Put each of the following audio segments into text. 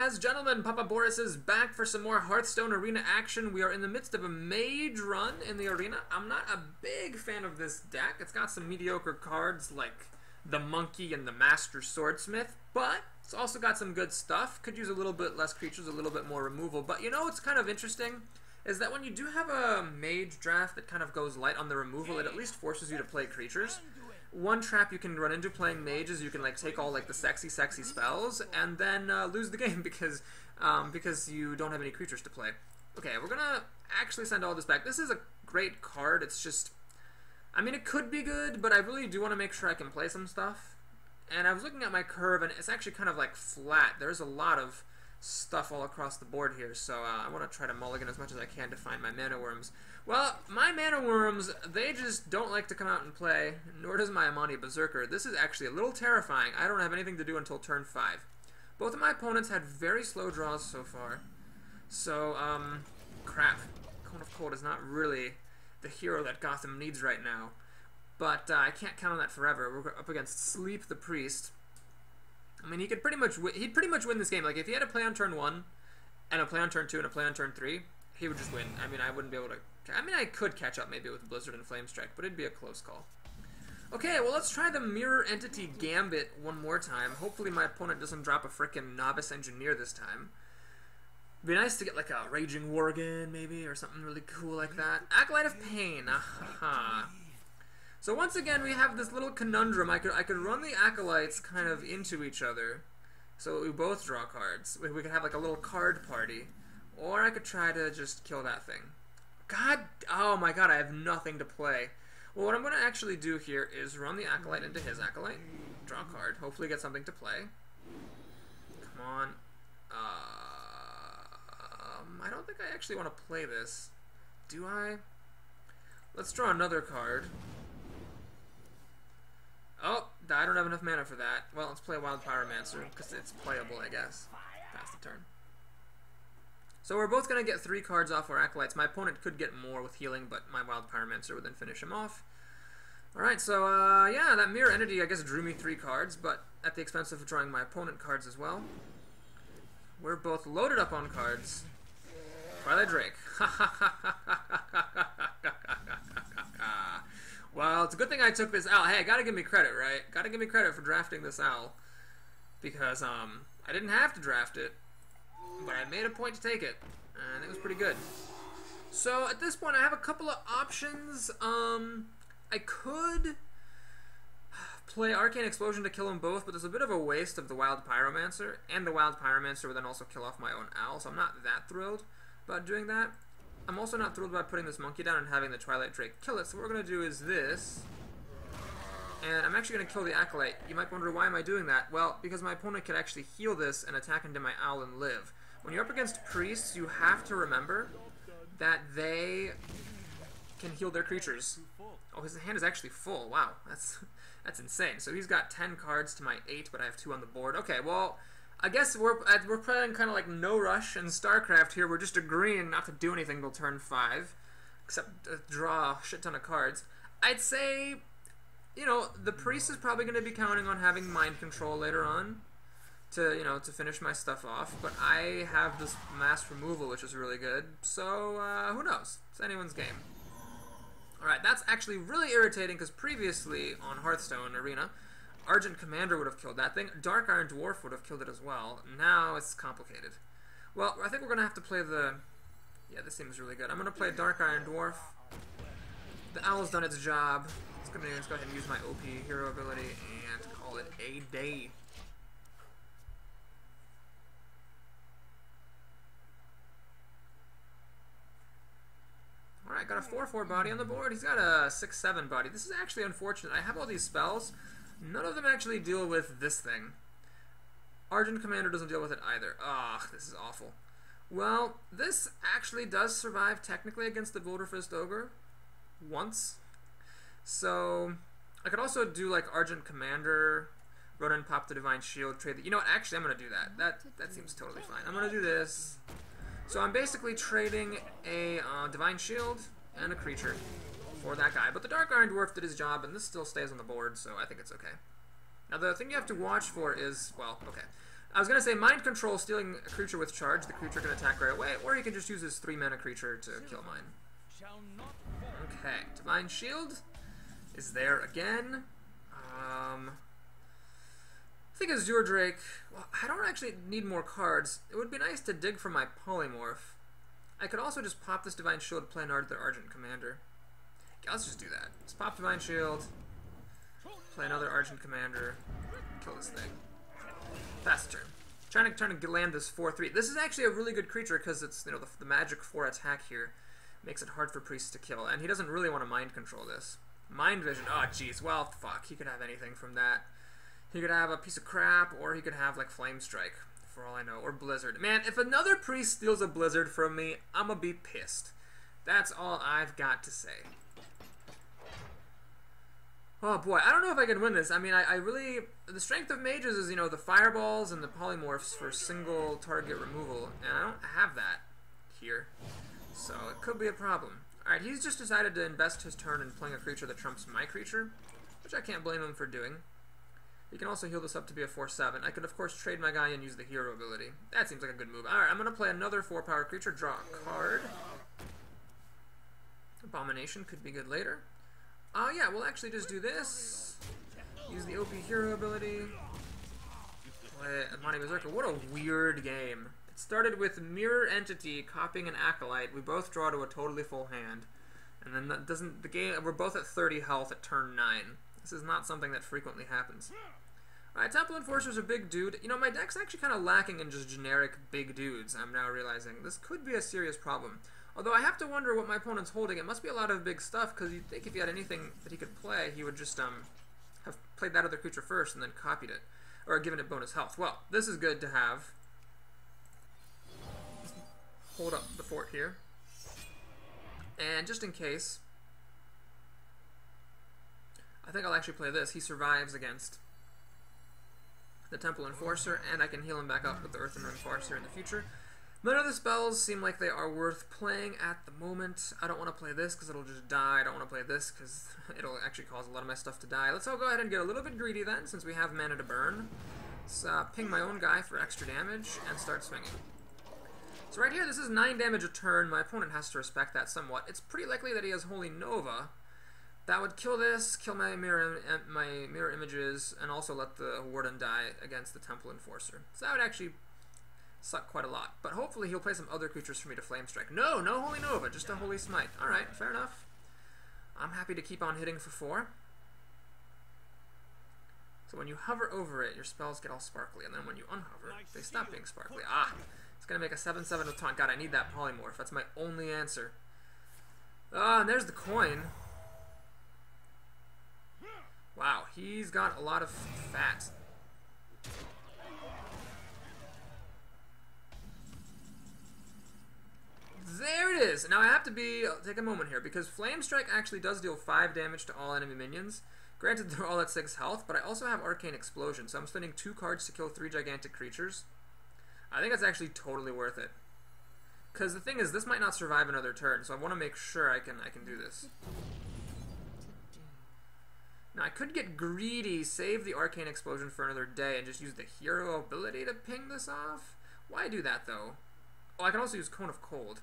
as gentlemen, Papa Boris is back for some more Hearthstone arena action. We are in the midst of a Mage run in the arena. I'm not a big fan of this deck. It's got some mediocre cards like the Monkey and the Master Swordsmith, but it's also got some good stuff. Could use a little bit less creatures, a little bit more removal. But you know what's kind of interesting is that when you do have a Mage draft that kind of goes light on the removal, it at least forces you to play creatures. One trap you can run into playing Mage is you can like take all like the sexy spells and then lose the game because you don't have any creatures to play. Okay, we're gonna actually send all this back. This is a great card. It's just, I mean, it could be good, but I really do want to make sure I can play some stuff. And I was looking at my curve, and it's actually kind of like flat. There's a lot of stuff all across the board here, so I want to try to mulligan as much as I can to find my mana worms. Well, my mana worms, they just don't like to come out and play, nor does my Amani Berserker. This is actually a little terrifying. I don't have anything to do until turn 5. Both of my opponents had very slow draws so far, so, crap. Cone of Cold is not really the hero that Gotham needs right now, but I can't count on that forever. We're up against Sleep the Priest. I mean, he'd pretty much win this game. Like, if he had a play on turn 1, and a play on turn 2, and a play on turn 3, he would just win. I mean, I wouldn't be able to... I mean, I could catch up maybe with Blizzard and Flame Strike, but it'd be a close call. Okay, well, let's try the Mirror Entity Gambit one more time. Hopefully my opponent doesn't drop a frickin' Novice Engineer this time. It'd be nice to get, like, a Raging Worgen, maybe, or something really cool like that. Acolyte of Pain, aha. So once again, we have this little conundrum. I could run the Acolytes kind of into each other, so we both draw cards. We could have like a little card party, or I could try to just kill that thing. God, oh my god, I have nothing to play. Well, what I'm going to actually do here is run the Acolyte into his Acolyte, draw a card, hopefully get something to play. Come on. I don't think I actually want to play this. Do I? Let's draw another card. Oh, I don't have enough mana for that. Well, let's play Wild Pyromancer, because it's playable, I guess. Pass the turn. So we're both going to get 3 cards off our Acolytes. My opponent could get more with healing, but my Wild Pyromancer would then finish him off. Alright, so, yeah, that Mirror Entity, I guess, drew me 3 cards, but at the expense of drawing my opponent cards as well. We're both loaded up on cards. Twilight Drake. Well, it's a good thing I took this owl. Hey, gotta give me credit, right? Gotta give me credit for drafting this owl. Because, I didn't have to draft it, but I made a point to take it, and it was pretty good. So, at this point, I have a couple of options. I could play Arcane Explosion to kill them both, but there's a bit of a waste of the Wild Pyromancer, and the Wild Pyromancer would then also kill off my own owl, so I'm not that thrilled about doing that. I'm also not thrilled about putting this monkey down and having the Twilight Drake kill it, so what we're going to do is this. And I'm actually going to kill the Acolyte. You might wonder, why am I doing that? Well, because my opponent could actually heal this and attack into my owl and live. When you're up against priests, you have to remember that they can heal their creatures. Oh, his hand is actually full. Wow, that's insane. So he's got 10 cards to my 8, but I have 2 on the board. Okay, well, I guess we're playing kind of like no rush in StarCraft here. We're just agreeing not to do anything till turn 5, except draw a shit ton of cards. I'd say, you know, the priest is probably going to be counting on having mind control later on to, you know, to finish my stuff off. But I have this mass removal, which is really good. So who knows? It's anyone's game. All right, that's actually really irritating because previously on Hearthstone Arena, Argent Commander would have killed that thing. Dark Iron Dwarf would have killed it as well. Now it's complicated. Well, I think we're going to have to play the... Yeah, this seems really good. I'm going to play Dark Iron Dwarf. The Owl's done its job. Let's go ahead and use my OP hero ability and call it a day. Alright, got a 4/4 body on the board. He's got a 6/7 body. This is actually unfortunate. I have all these spells. None of them actually deal with this thing. Argent Commander doesn't deal with it either. Ah, this is awful. Well, this actually does survive technically against the Wilderfist Ogre. Once. So, I could also do like Argent Commander, run and pop the Divine Shield, trade the... You know what, actually I'm going to do that. That seems totally fine. I'm going to do this. So I'm basically trading a Divine Shield and a creature for that guy. But the Dark Iron Dwarf did his job, and this still stays on the board, so I think it's okay. Now, the thing you have to watch for is, well, okay. I was going to say Mind Control, stealing a creature with charge. The creature can attack right away, or he can just use his 3-mana creature to kill mine. Okay, Divine Shield is there again. I think Azure Drake, well, I don't actually need more cards. It would be nice to dig for my Polymorph. I could also just pop this Divine Shield, play another Argent Commander. Okay, let's just do that. Let's pop Divine Shield, play another Argent Commander, kill this thing. Fast turn. Trying to land this 4/3. This is actually a really good creature because it's, you know, the magic 4 attack here makes it hard for priests to kill, and he doesn't really want to mind control this. Mind Vision. Oh, jeez. Well, fuck. He could have anything from that. He could have a piece of crap, or he could have like Flame Strike, for all I know, or Blizzard. Man, if another priest steals a Blizzard from me, I'm gonna be pissed. That's all I've got to say. Oh boy, I don't know if I can win this. I mean, I really... The strength of mages is, you know, the fireballs and the polymorphs for single target removal, and I don't have that here. So it could be a problem. Alright, he's just decided to invest his turn in playing a creature that trumps my creature, which I can't blame him for doing. He can also heal this up to be a 4/7. I could, of course, trade my guy and use the hero ability. That seems like a good move. Alright, I'm going to play another 4-power creature, draw a card. Abomination could be good later. Oh yeah, we'll actually just do this. Use the OP hero ability. Play Monty Berserker. What a weird game. It started with Mirror Entity copying an Acolyte. We both draw to a totally full hand. And then that doesn't... The game... We're both at 30 health at turn 9. This is not something that frequently happens. Alright, Temple Enforcer's a big dude. You know, my deck's actually kind of lacking in just generic big dudes, I'm now realizing. This could be a serious problem. Although I have to wonder what my opponent's holding. It must be a lot of big stuff, because you'd think if he had anything that he could play, he would just have played that other creature first and then copied it. Or given it bonus health. Well, this is good to have. Hold up the fort here. And just in case, I think I'll actually play this. He survives against the Temple Enforcer, and I can heal him back up with the Earthen Enforcer in the future. None of the spells seem like they are worth playing at the moment. I don't want to play this because it'll just die. I don't want to play this because it'll actually cause a lot of my stuff to die. Let's all go ahead and get a little bit greedy then, since we have mana to burn. Let's ping my own guy for extra damage and start swinging. So right here, this is 9 damage a turn. My opponent has to respect that somewhat. It's pretty likely that he has Holy Nova. That would kill this, kill my mirror images, and also let the Warden die against the Temple Enforcer. So that would actually suck quite a lot. But hopefully he'll play some other creatures for me to Flame Strike. No, no Holy Nova, just a Holy Smite. Alright, fair enough. I'm happy to keep on hitting for 4. So when you hover over it, your spells get all sparkly, and then when you unhover, they stop being sparkly. Ah! It's going to make a 7/7 with taunt. God, I need that Polymorph. That's my only answer. Ah, and there's the coin. Wow, he's got a lot of fat. There it is! Now I have to take a moment here, because Flame Strike actually does deal 5 damage to all enemy minions. Granted, they're all at 6 health, but I also have Arcane Explosion, so I'm spending 2 cards to kill 3 gigantic creatures. I think that's actually totally worth it. Because the thing is, this might not survive another turn, so I want to make sure I can do this. Now, I could get greedy, save the Arcane Explosion for another day, and just use the hero ability to ping this off. Why do that, though? Oh, I can also use Cone of Cold.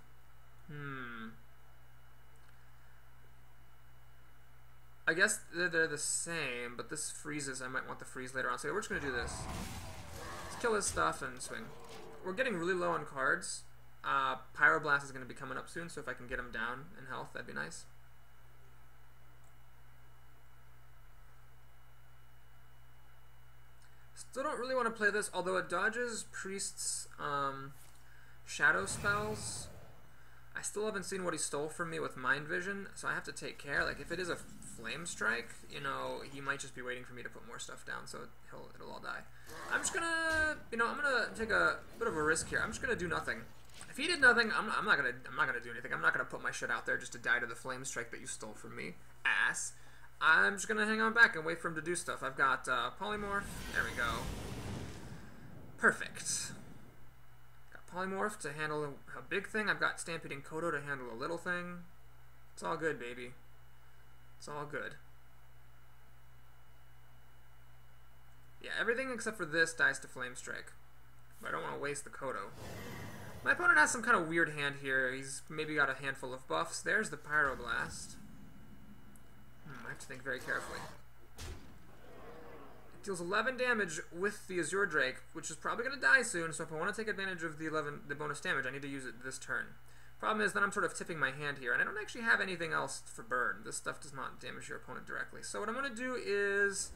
I guess they're the same, but this freezes. I might want the freeze later on. So we're just going to do this. Let's kill his stuff and swing. We're getting really low on cards. Pyroblast is going to be coming up soon, so if I can get him down in health, that'd be nice. Still don't really want to play this, although it dodges Priest's shadow spells. I still haven't seen what he stole from me with Mind Vision, so I have to take care. Like, if it is a Flame Strike, you know, he might just be waiting for me to put more stuff down, so it'll all die. I'm just gonna, I'm gonna take a bit of a risk here. I'm just gonna do nothing. If he did nothing, I'm not gonna do anything. I'm not gonna put my shit out there just to die to the Flame Strike that you stole from me, ass. I'm just gonna hang on back and wait for him to do stuff. I've got Polymorph. There we go. Perfect. Polymorph to handle a big thing. I've got Stampeding Kodo to handle a little thing. It's all good, baby. It's all good. Yeah, everything except for this dies to Flame Strike. But I don't want to waste the Kodo. My opponent has some kind of weird hand here. He's maybe got a handful of buffs. There's the Pyroblast. I have to think very carefully. It deals 11 damage with the Azure Drake, which is probably going to die soon, so if I want to take advantage of the bonus damage, I need to use it this turn. Problem is that I'm sort of tipping my hand here, and I don't actually have anything else for burn. This stuff does not damage your opponent directly. So what I'm going to do is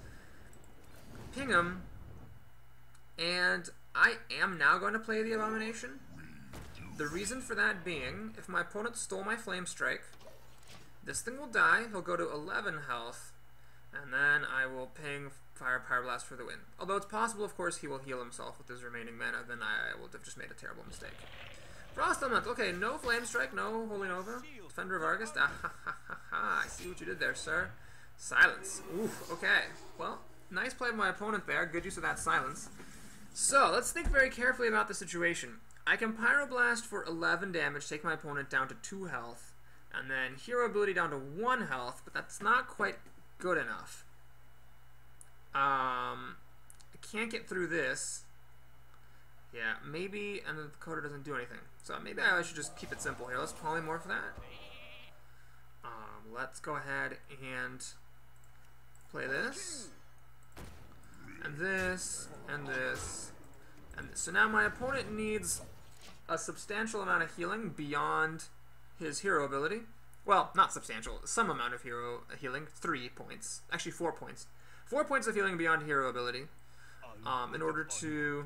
ping him, and I am now going to play the Abomination. The reason for that being, if my opponent stole my Flame Strike, this thing will die, he'll go to 11 health, and then I will ping Pyroblast for the win. Although it's possible, of course, he will heal himself with his remaining mana, then I will have just made a terrible mistake. Frost Element, okay, no Flame Strike, no Holy Nova, Defender of Argus, ah ha ha ha ha, I see what you did there, sir. Silence, oof, okay, well, nice play by my opponent there, good use of that silence. So, let's think very carefully about the situation. I can Pyroblast for 11 damage, take my opponent down to 2 health, and then Hero Ability down to 1 health, but that's not quite good enough. I can't get through this. Yeah, maybe, and the Kodo doesn't do anything. So maybe I should just keep it simple here. Let's Polymorph that. Let's go ahead and play this, and this, and this, and this. So now my opponent needs a substantial amount of healing beyond his hero ability. Well, not substantial, some amount of hero healing, 3 points. Actually 4 points. 4 points of healing beyond hero ability in order to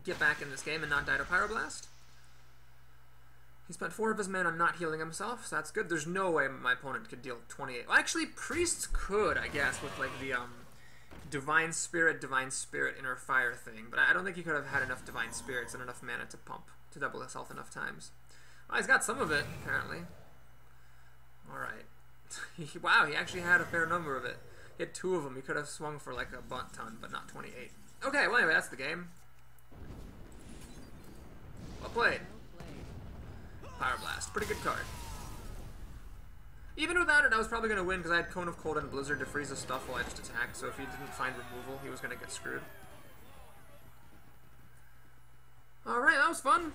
get back in this game and not die to Pyroblast. He spent 4 of his mana not healing himself, so that's good. There's no way my opponent could deal 28. Well, actually, Priests could, I guess, with like the Divine Spirit, Inner Fire thing, but I don't think he could have had enough Divine Spirits and enough mana to pump, to double his health enough times. Well, he's got some of it, apparently. Alright. Wow, he actually had a fair number of it. He had 2 of them. He could have swung for like a butt ton, but not 28. Okay, well anyway, that's the game. Well played. Pyroblast. Pretty good card. Even without it, I was probably going to win because I had Cone of Cold and Blizzard to freeze his stuff while I just attacked, so if he didn't find removal, he was going to get screwed. Alright, that was fun.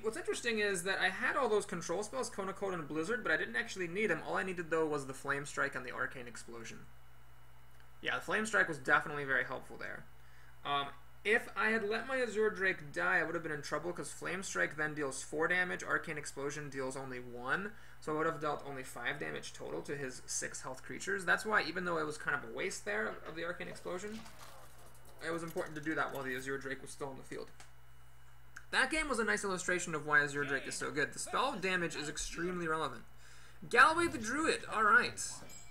What's interesting is that I had all those control spells, Cone of Cold and Blizzard, but I didn't actually need them. All I needed, though, was the Flame Strike and the Arcane Explosion. Yeah, the Flame Strike was definitely very helpful there. If I had let my Azure Drake die, I would have been in trouble because Flame Strike then deals 4 damage, Arcane Explosion deals only 1, so I would have dealt only 5 damage total to his 6 health creatures. That's why, even though it was kind of a waste there of the Arcane Explosion, it was important to do that while the Azure Drake was still in the field. That game was a nice illustration of why Azure Drake is so good. The spell damage is extremely relevant. Galway the Druid, alright.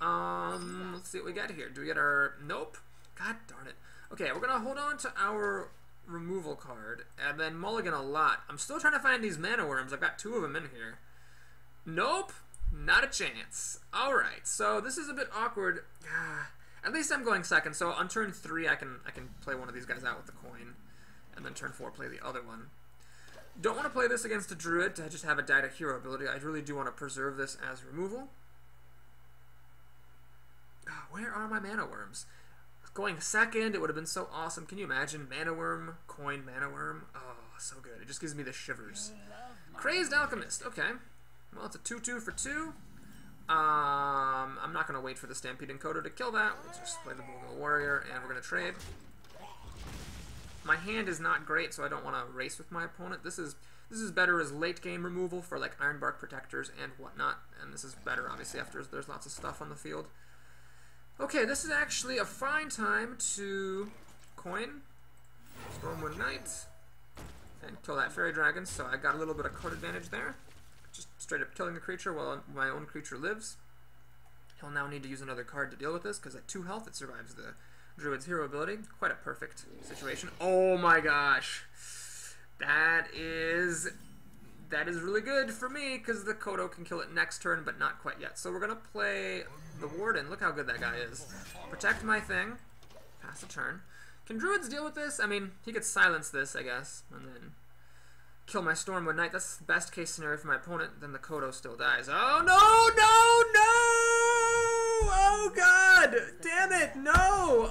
Let's see what we got here. Do we get our... Nope. God darn it. Okay, we're going to hold on to our removal card, and then mulligan a lot. I'm still trying to find these mana worms. I've got 2 of them in here. Nope. Not a chance. Alright, so this is a bit awkward. At least I'm going second, so on turn 3 I can play one of these guys out with the coin, and then turn 4 play the other one. Don't want to play this against a druid to just have it die to hero ability. I really do want to preserve this as removal. Where are my mana worms? Going second, it would have been so awesome. Can you imagine? Mana worm, coin, mana worm. Oh, so good. It just gives me the shivers. Crazed Alchemist. Okay. Well, it's a 2/2 for 2. I'm not going to wait for the Stampeding Kodo to kill that. We'll just play the Bulgal Warrior, and we're going to trade. My hand is not great, so I don't want to race with my opponent. This is better as late game removal for like Ironbark Protectors and whatnot, and this is better obviously after there's lots of stuff on the field. Okay, this is actually a fine time to coin Stormwind Knight and kill that Fairy Dragon, so I got a little bit of card advantage there. Just straight up killing the creature while my own creature lives. He'll now need to use another card to deal with this, because at 2 health it survives the Druid's hero ability. Quite a perfect situation. Oh my gosh! That is really good for me, because the Kodo can kill it next turn, but not quite yet. So we're going to play the Warden. Look how good that guy is. Protect my thing. Pass the turn. Can Druids deal with this? I mean, he could silence this, I guess, and then kill my Stormwind Knight. That's the best case scenario for my opponent. Then the Kodo still dies. Oh, no, no, Oh god! Damn it! No!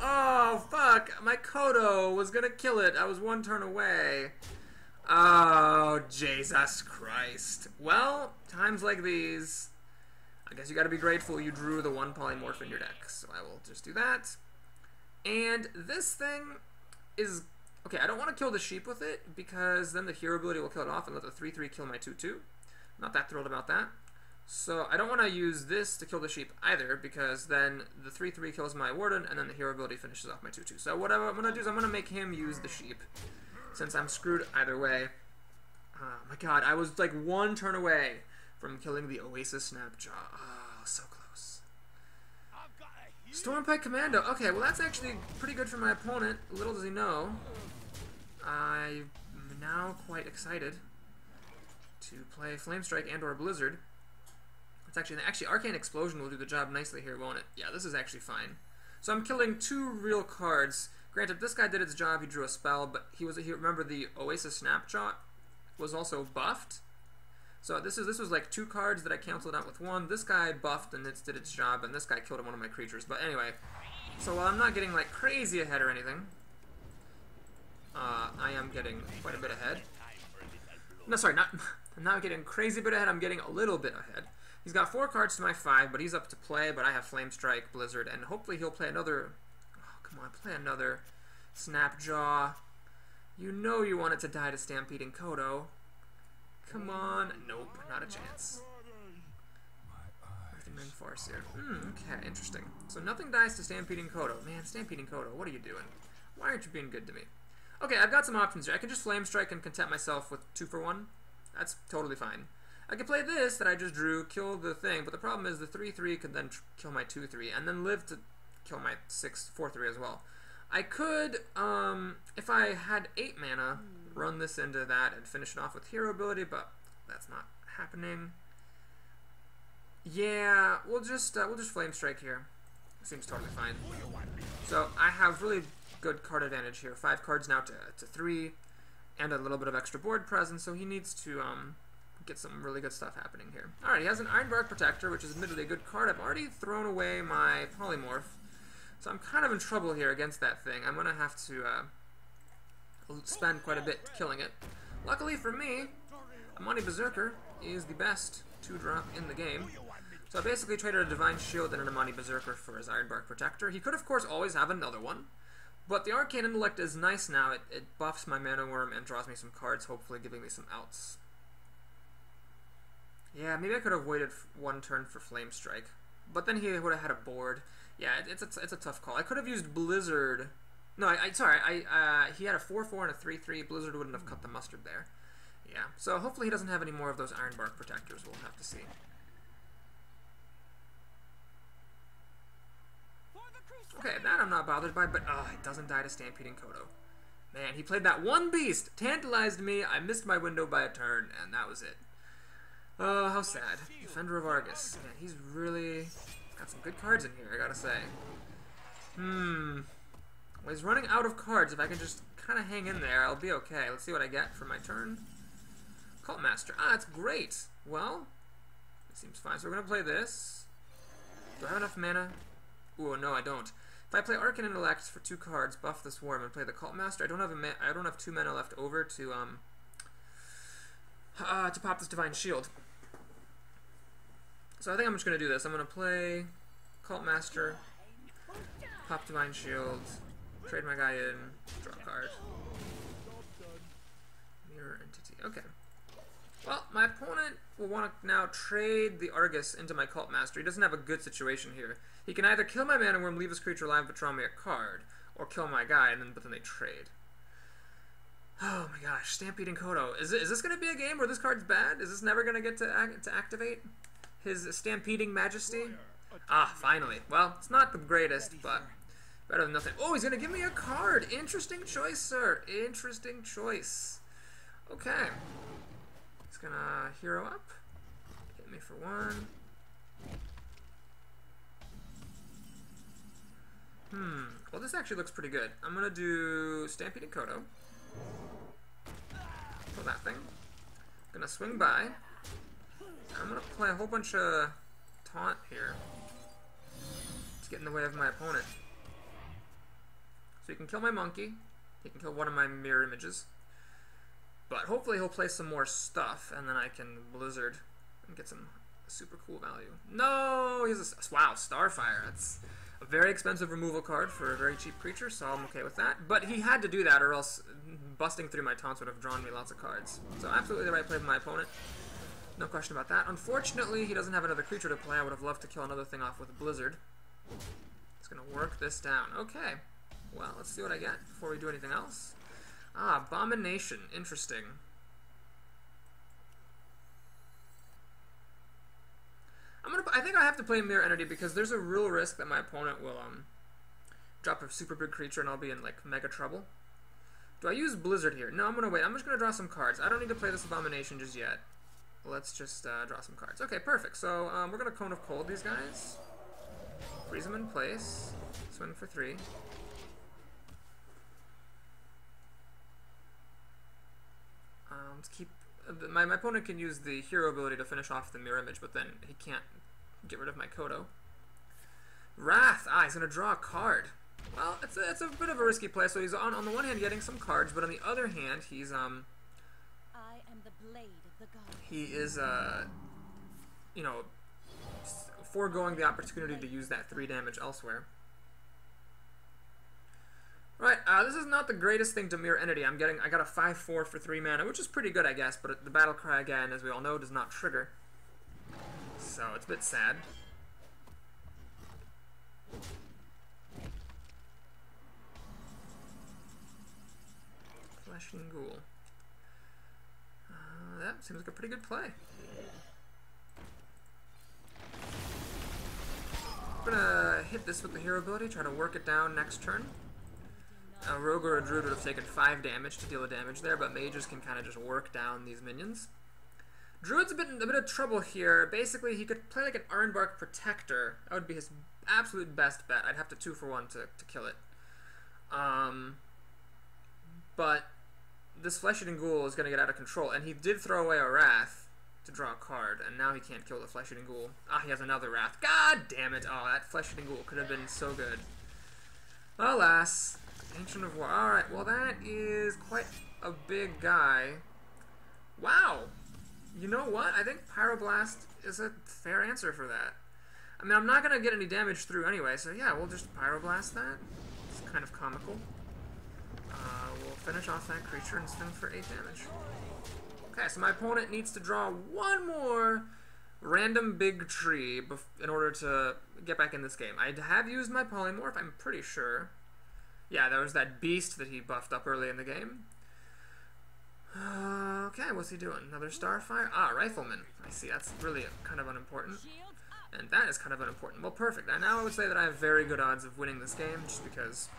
Oh fuck! My Kodo was gonna kill it. I was one turn away. Oh Jesus Christ! Well, times like these, I guess you got to be grateful you drew the one polymorph in your deck. So I will just do that. And this thing is okay. I don't want to kill the sheep with it because then the hero ability will kill it off and let the 3/3 kill my 2/2. Not that thrilled about that. So I don't want to use this to kill the sheep either, because then the 3/3 kills my warden, and then the hero ability finishes off my 2/2. So what I'm going to do is I'm going to make him use the sheep, since I'm screwed either way. Oh my god, I was like one turn away from killing the Oasis Snapjaw. Oh, so close. Stormpike Commando. Okay, well that's actually pretty good for my opponent. Little does he know, I'm now quite excited to play Flamestrike and or Blizzard. It's actually Arcane Explosion will do the job nicely here, won't it? Yeah, this is actually fine. So I'm killing two real cards. Granted, this guy did its job. He drew a spell, but he remember the Oasis Snapshot was also buffed. So this was like two cards that I canceled out with one. This guy buffed and it did its job, and this guy killed one of my creatures. But anyway, so while I'm not getting like crazy ahead or anything, I am getting quite a bit ahead. No, sorry, I'm not getting crazy bit ahead. I'm getting a little bit ahead. He's got 4 cards to my 5, but he's up to play. But I have Flamestrike, Blizzard, and hopefully he'll play another. Oh, come on, play another Snapjaw. You know you want it to die to Stampeding Kodo. Come on. Nope, not a chance. Everything in farce here. Okay, interesting. So nothing dies to Stampeding Kodo. Man, Stampeding Kodo, what are you doing? Why aren't you being good to me? Okay, I've got some options here. I can just Flamestrike and content myself with 2 for 1. That's totally fine. I could play this that I just drew, kill the thing, but the problem is the 3/3 could then kill my 2/3, and then live to kill my 4/3 as well. I could, if I had 8 mana, run this into that and finish it off with hero ability, but that's not happening. Yeah, we'll just Flamestrike here. Seems totally fine. So I have really good card advantage here. 5 cards now to 3, and a little bit of extra board presence, so he needs to get some really good stuff happening here. Alright, he has an Ironbark Protector, which is admittedly a good card. I've already thrown away my Polymorph, so I'm kind of in trouble here against that thing. I'm going to have to spend quite a bit killing it. Luckily for me, Amani Berserker is the best 2-drop in the game. So I basically traded a Divine Shield and an Amani Berserker for his Ironbark Protector. He could, of course, always have another one, but the Arcane Intellect is nice now. It buffs my Mana Worm and draws me some cards, hopefully giving me some outs. Yeah, maybe I could have waited 1 turn for Flamestrike, but then he would have had a board. Yeah, it's a tough call. I could have used Blizzard. No, sorry. He had a 4/4 and a 3/3. Blizzard wouldn't have cut the mustard there. Yeah, so hopefully he doesn't have any more of those Ironbark Protectors. We'll have to see. Okay, that I'm not bothered by, but it doesn't die to Stampeding Kodo. Man, he played that one beast, tantalized me. I missed my window by a turn, and that was it. Oh, how sad. Defender of Argus. Man, he's really got some good cards in here, I gotta say. Well, he's running out of cards. If I can just kind of hang in there, I'll be okay. Let's see what I get for my turn. Cult Master. That's great. Well, it seems fine. So we're gonna play this. Do I have enough mana? Ooh, no, I don't. If I play Arcane Intellect for 2 cards, buff this Worm, and play the Cult Master, I don't have 2 mana left over to pop this Divine Shield. So I think I'm just going to do this. I'm going to play Cult Master, pop Divine Shield, trade my guy in, draw a card. Mirror Entity. Okay. Well, my opponent will want to now trade the Argus into my Cult Master. He doesn't have a good situation here. He can either kill my Mana Worm, leave his creature alive, but draw me a card, or kill my guy, but then they trade. Oh my gosh, Stampeding Kodo. Is this going to be a game where this card's bad? Is this never going to get to activate his Stampeding Majesty? Ah, finally. Well, it's not the greatest, but better than nothing. Oh, he's going to give me a card. Interesting choice, sir. Interesting choice. Okay. He's going to hero up. Hit me for 1. Well, this actually looks pretty good. I'm going to do Stampeding Kodo. Kill that thing. I'm going to swing by. I'm going to play a whole bunch of taunt here. get in the way of my opponent. So he can kill my monkey. He can kill one of my mirror images. But hopefully he'll play some more stuff, and then I can Blizzard and get some super cool value. No! He's a... Wow, Starfire. That's a very expensive removal card for a very cheap creature, so I'm okay with that. But he had to do that, or else busting through my taunts would have drawn me lots of cards. So absolutely the right play for my opponent. No question about that. Unfortunately, he doesn't have another creature to play. I would have loved to kill another thing off with a Blizzard. It's going to work this down. Okay. Well, let's see what I get before we do anything else. Ah, Abomination. Interesting. I think I have to play Mirror Entity because there's a real risk that my opponent will drop a super big creature and I'll be in like mega trouble. Do I use Blizzard here? No, I'm going to wait. I'm just going to draw some cards. I don't need to play this Abomination just yet. Let's just draw some cards. Okay, perfect. So we're going to Cone of Cold these guys. Freeze them in place. Swing for 3. Let's keep... My opponent can use the hero ability to finish off the mirror image, but then he can't get rid of my Kodo. Wrath! Ah, he's going to draw a card. Well, it's a bit of a risky play, so he's on the one hand getting some cards, but on the other hand, he's I am the blade of the god. He is you know, foregoing the opportunity to use that 3 damage elsewhere. Right, this is not the greatest thing to Mirror Entity. I got a 5/4 for 3 mana, which is pretty good, I guess, but the Battle Cry, again, as we all know, does not trigger. So it's a bit sad. Fleshing Ghoul. That seems like a pretty good play. I'm gonna hit this with the hero ability, try to work it down next turn. A rogue or a druid would have taken 5 damage to deal the damage there, but mages can kind of just work down these minions. Druid's a bit of trouble here. Basically, he could play like an Ironbark Protector. That would be his absolute best bet. I'd have to 2-for-1 to kill it. But this Flesh-Eating Ghoul is going to get out of control, and he did throw away a Wrath to draw a card, and now he can't kill the Flesh-Eating Ghoul. Ah, he has another Wrath. God damn it! Oh, that Flesh-Eating Ghoul could have been so good. Alas. Ancient of War. Alright, well that is quite a big guy. Wow! You know what? I think Pyroblast is a fair answer for that. I mean, I'm not going to get any damage through anyway, so yeah, we'll just Pyroblast that. It's kind of comical. We'll finish off that creature and swing for 8 damage. Okay, so my opponent needs to draw one more random big tree in order to get back in this game. I have used my Polymorph, I'm pretty sure. Yeah, there was that beast that he buffed up early in the game. Okay, what's he doing? Another Starfire? Ah, Rifleman. I see, that's really kind of unimportant. And that is kind of unimportant. Well, perfect. Now I would say that I have very good odds of winning this game, just because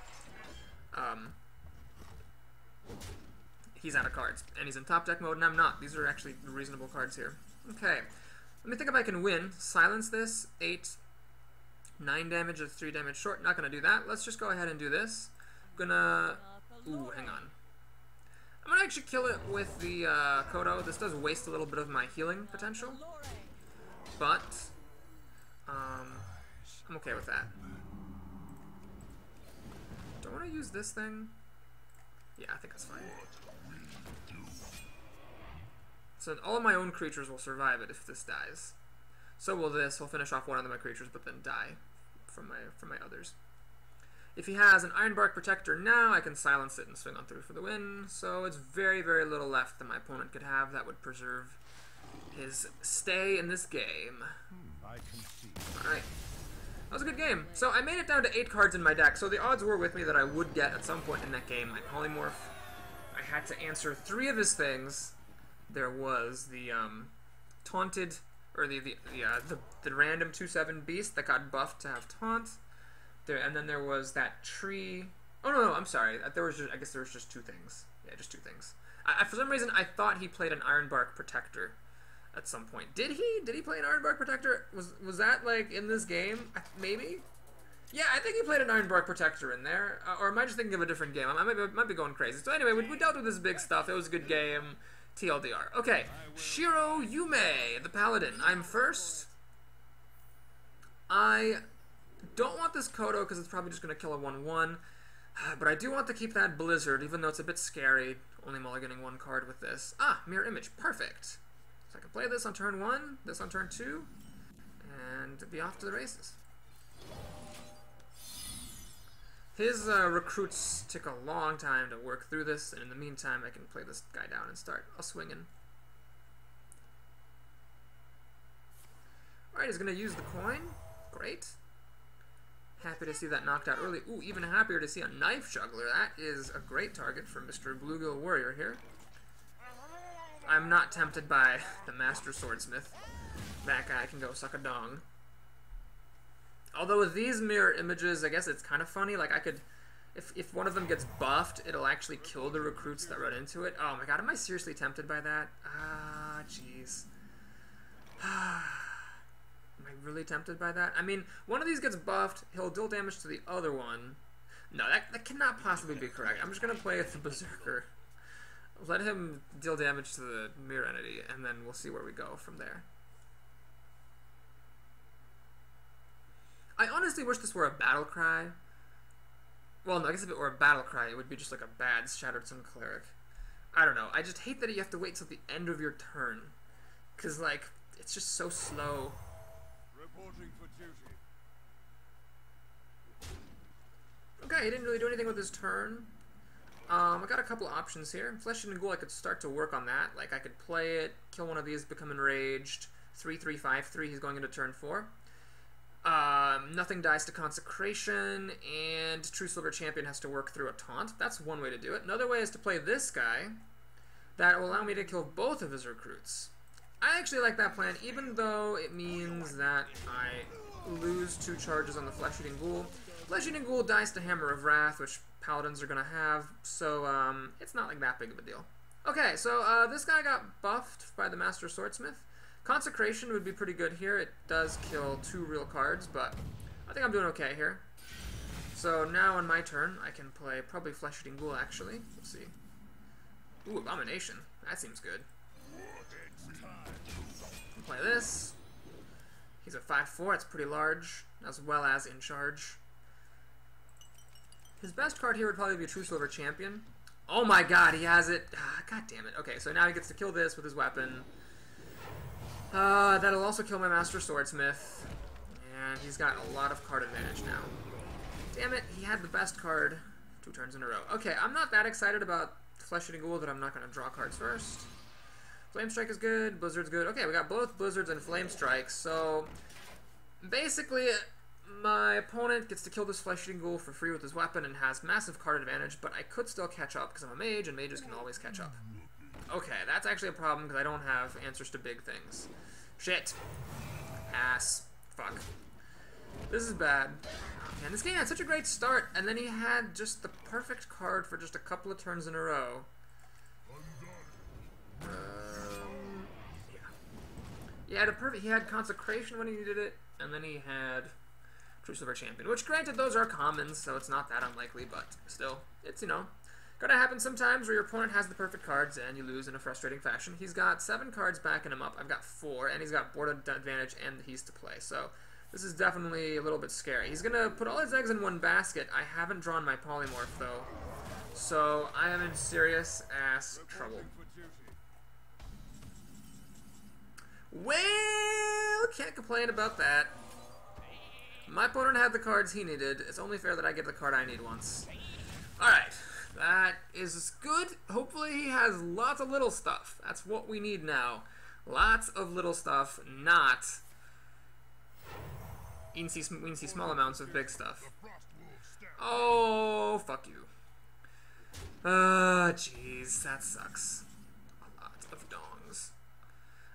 he's out of cards. And he's in top deck mode, and I'm not. These are actually reasonable cards here. Okay, let me think if I can win. Silence this. 8, 9 damage, that's 3 damage short. Not going to do that. Let's just go ahead and do this. Gonna... Ooh, hang on. I'm gonna actually kill it with the Kodo. This does waste a little bit of my healing potential, but I'm okay with that. Do I want to use this thing? Yeah, I think that's fine. So all of my own creatures will survive it if this dies. So will this. He'll finish off one of my creatures, but then die from my others. If he has an Ironbark Protector now, I can silence it and swing on through for the win. So it's very, very little left that my opponent could have that would preserve his stay in this game. Alright. That was a good game. So I made it down to 8 cards in my deck. So the odds were with me that I would get at some point in that game my Polymorph. I had to answer 3 of his things. There was the Taunted, or the random 2/7 beast that got buffed to have Taunt. And then there was that tree. Oh no, I'm sorry. I guess there was just 2 things. Yeah, just 2 things. For some reason, I thought he played an Ironbark Protector at some point. Did he? Did he play an Ironbark Protector? Was that like in this game? Maybe. Yeah, I think he played an Ironbark Protector in there. Or am I just thinking of a different game? I might be going crazy. So anyway, we dealt with this big stuff. It was a good game. TLDR. Okay, Shiro Yume, the Paladin. I'm first. I Don't want this Kodo because it's probably just going to kill a 1/1. But I do want to keep that Blizzard, even though it's a bit scary. Only mulliganing one card with this. Ah, Mirror Image. Perfect. So I can play this on turn 1, this on turn 2, and be off to the races. His recruits take a long time to work through this, and in the meantime I can play this guy down and start a swinging. Alright, he's going to use the coin. Great. Happy to see that knocked out early. Ooh, even happier to see a Knife Juggler. That is a great target for Mr. Bluegill Warrior here. I'm not tempted by the Master Swordsmith. That guy can go suck a dong. Although with these mirror images, I guess it's kind of funny. Like, I could... If one of them gets buffed, it'll actually kill the recruits that run into it. Oh my god, am I seriously tempted by that? Ah, jeez. Am I really tempted by that? I mean, one of these gets buffed, he'll deal damage to the other one. No, that cannot possibly be correct. I'm just going to play the Berserker. Let him deal damage to the mirror entity, and then we'll see where we go from there. I honestly wish this were a battle cry. Well, no, I guess if it were a battle cry, it would be just like a bad Shattered Sun Cleric. I don't know. I just hate that you have to wait till the end of your turn. Because, like, it's just so slow. Reporting for duty. Okay, he didn't really do anything with his turn. I got a couple options here. Flesh and Ghoul, I could start to work on that. Like, I could play it, kill one of these, become enraged. 3/3, 5/3, he's going into turn 4. Nothing dies to Consecration, and True Silver Champion has to work through a taunt. That's one way to do it. Another way is to play this guy. That will allow me to kill both of his recruits. I actually like that plan, even though it means that I lose 2 charges on the Flesh Eating Ghoul. Flesh Eating Ghoul dies to Hammer of Wrath, which Paladins are going to have, so it's not like that big of a deal. Okay, so this guy got buffed by the Master Swordsmith. Consecration would be pretty good here. It does kill 2 real cards, but I think I'm doing okay here. So now on my turn, I can play probably Flesh Eating Ghoul, actually. Let's see. Ooh, Abomination. That seems good. Play this. He's a 5/4. It's pretty large, as well as in charge. His best card here would probably be True Silver Champion. Oh my god, he has it. God damn it. Okay, so now he gets to kill this with his weapon. That'll also kill my Master Swordsmith. And he's got a lot of card advantage now. Damn it, he had the best card 2 turns in a row. Okay, I'm not that excited about Flesh Eating Ghoul that I'm not going to draw cards first. Flame Strike is good, Blizzard's good. Okay, we got both Blizzards and Flame Strikes, so basically my opponent gets to kill this Flesh Eating Ghoul for free with his weapon and has massive card advantage, but I could still catch up because I'm a mage, and mages can always catch up. Okay, that's actually a problem because I don't have answers to big things. Shit. Ass. Fuck. This is bad. And this game had such a great start, and then he had just the perfect card for just a couple of turns in a row. Yeah. He had Consecration when he needed it, and then he had True Silver Champion, which granted those are commons, so it's not that unlikely, but still, it's, you know, gonna happen sometimes where your opponent has the perfect cards and you lose in a frustrating fashion. He's got 7 cards backing him up. I've got 4, and he's got board advantage and he's to play, so this is definitely a little bit scary. He's gonna put all his eggs in one basket. I haven't drawn my Polymorph, though, so I am in serious ass trouble. Well, can't complain about that. My opponent had the cards he needed. It's only fair that I get the card I need once. Alright, that is good. Hopefully he has lots of little stuff. That's what we need now. Lots of little stuff, not... We can see small amounts of big stuff. Oh, fuck you. Jeez, that sucks. A lot of dongs.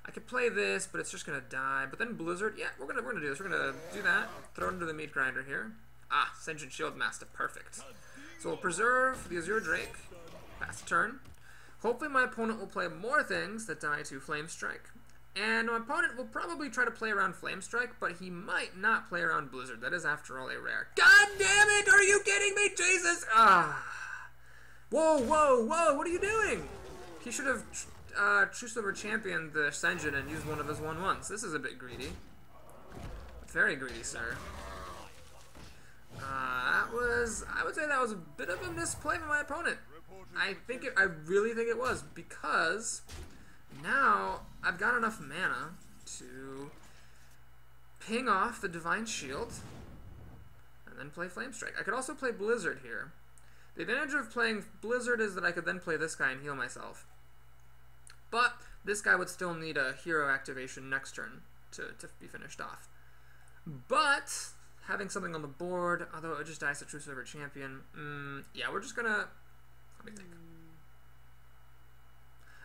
I could play this, but it's just gonna die. But then Blizzard, yeah, we're gonna do this. We're gonna do that. Throw it into the meat grinder here. Ah, Sentient Shield Master, perfect. So we'll preserve the Azure Drake. Pass the turn. Hopefully my opponent will play more things that die to Flame Strike. And my opponent will probably try to play around Flame Strike, but he might not play around Blizzard. That is, after all, a rare. God damn it! Are you kidding me? Jesus! Ah! Whoa, whoa, whoa! What are you doing? He should have True Silver championed the Senjin and used one of his 1/1s. This is a bit greedy. Very greedy, sir. I would say that was a bit of a misplay by my opponent. Reporting I really think it was, because now I've got enough mana to ping off the Divine Shield and then play Flame Strike. I could also play Blizzard here. The advantage of playing Blizzard is that I could then play this guy and heal myself. But this guy would still need a hero activation next turn to be finished off. But having something on the board, although it just dies to True Silver Champion, yeah, we're just gonna... Let me think.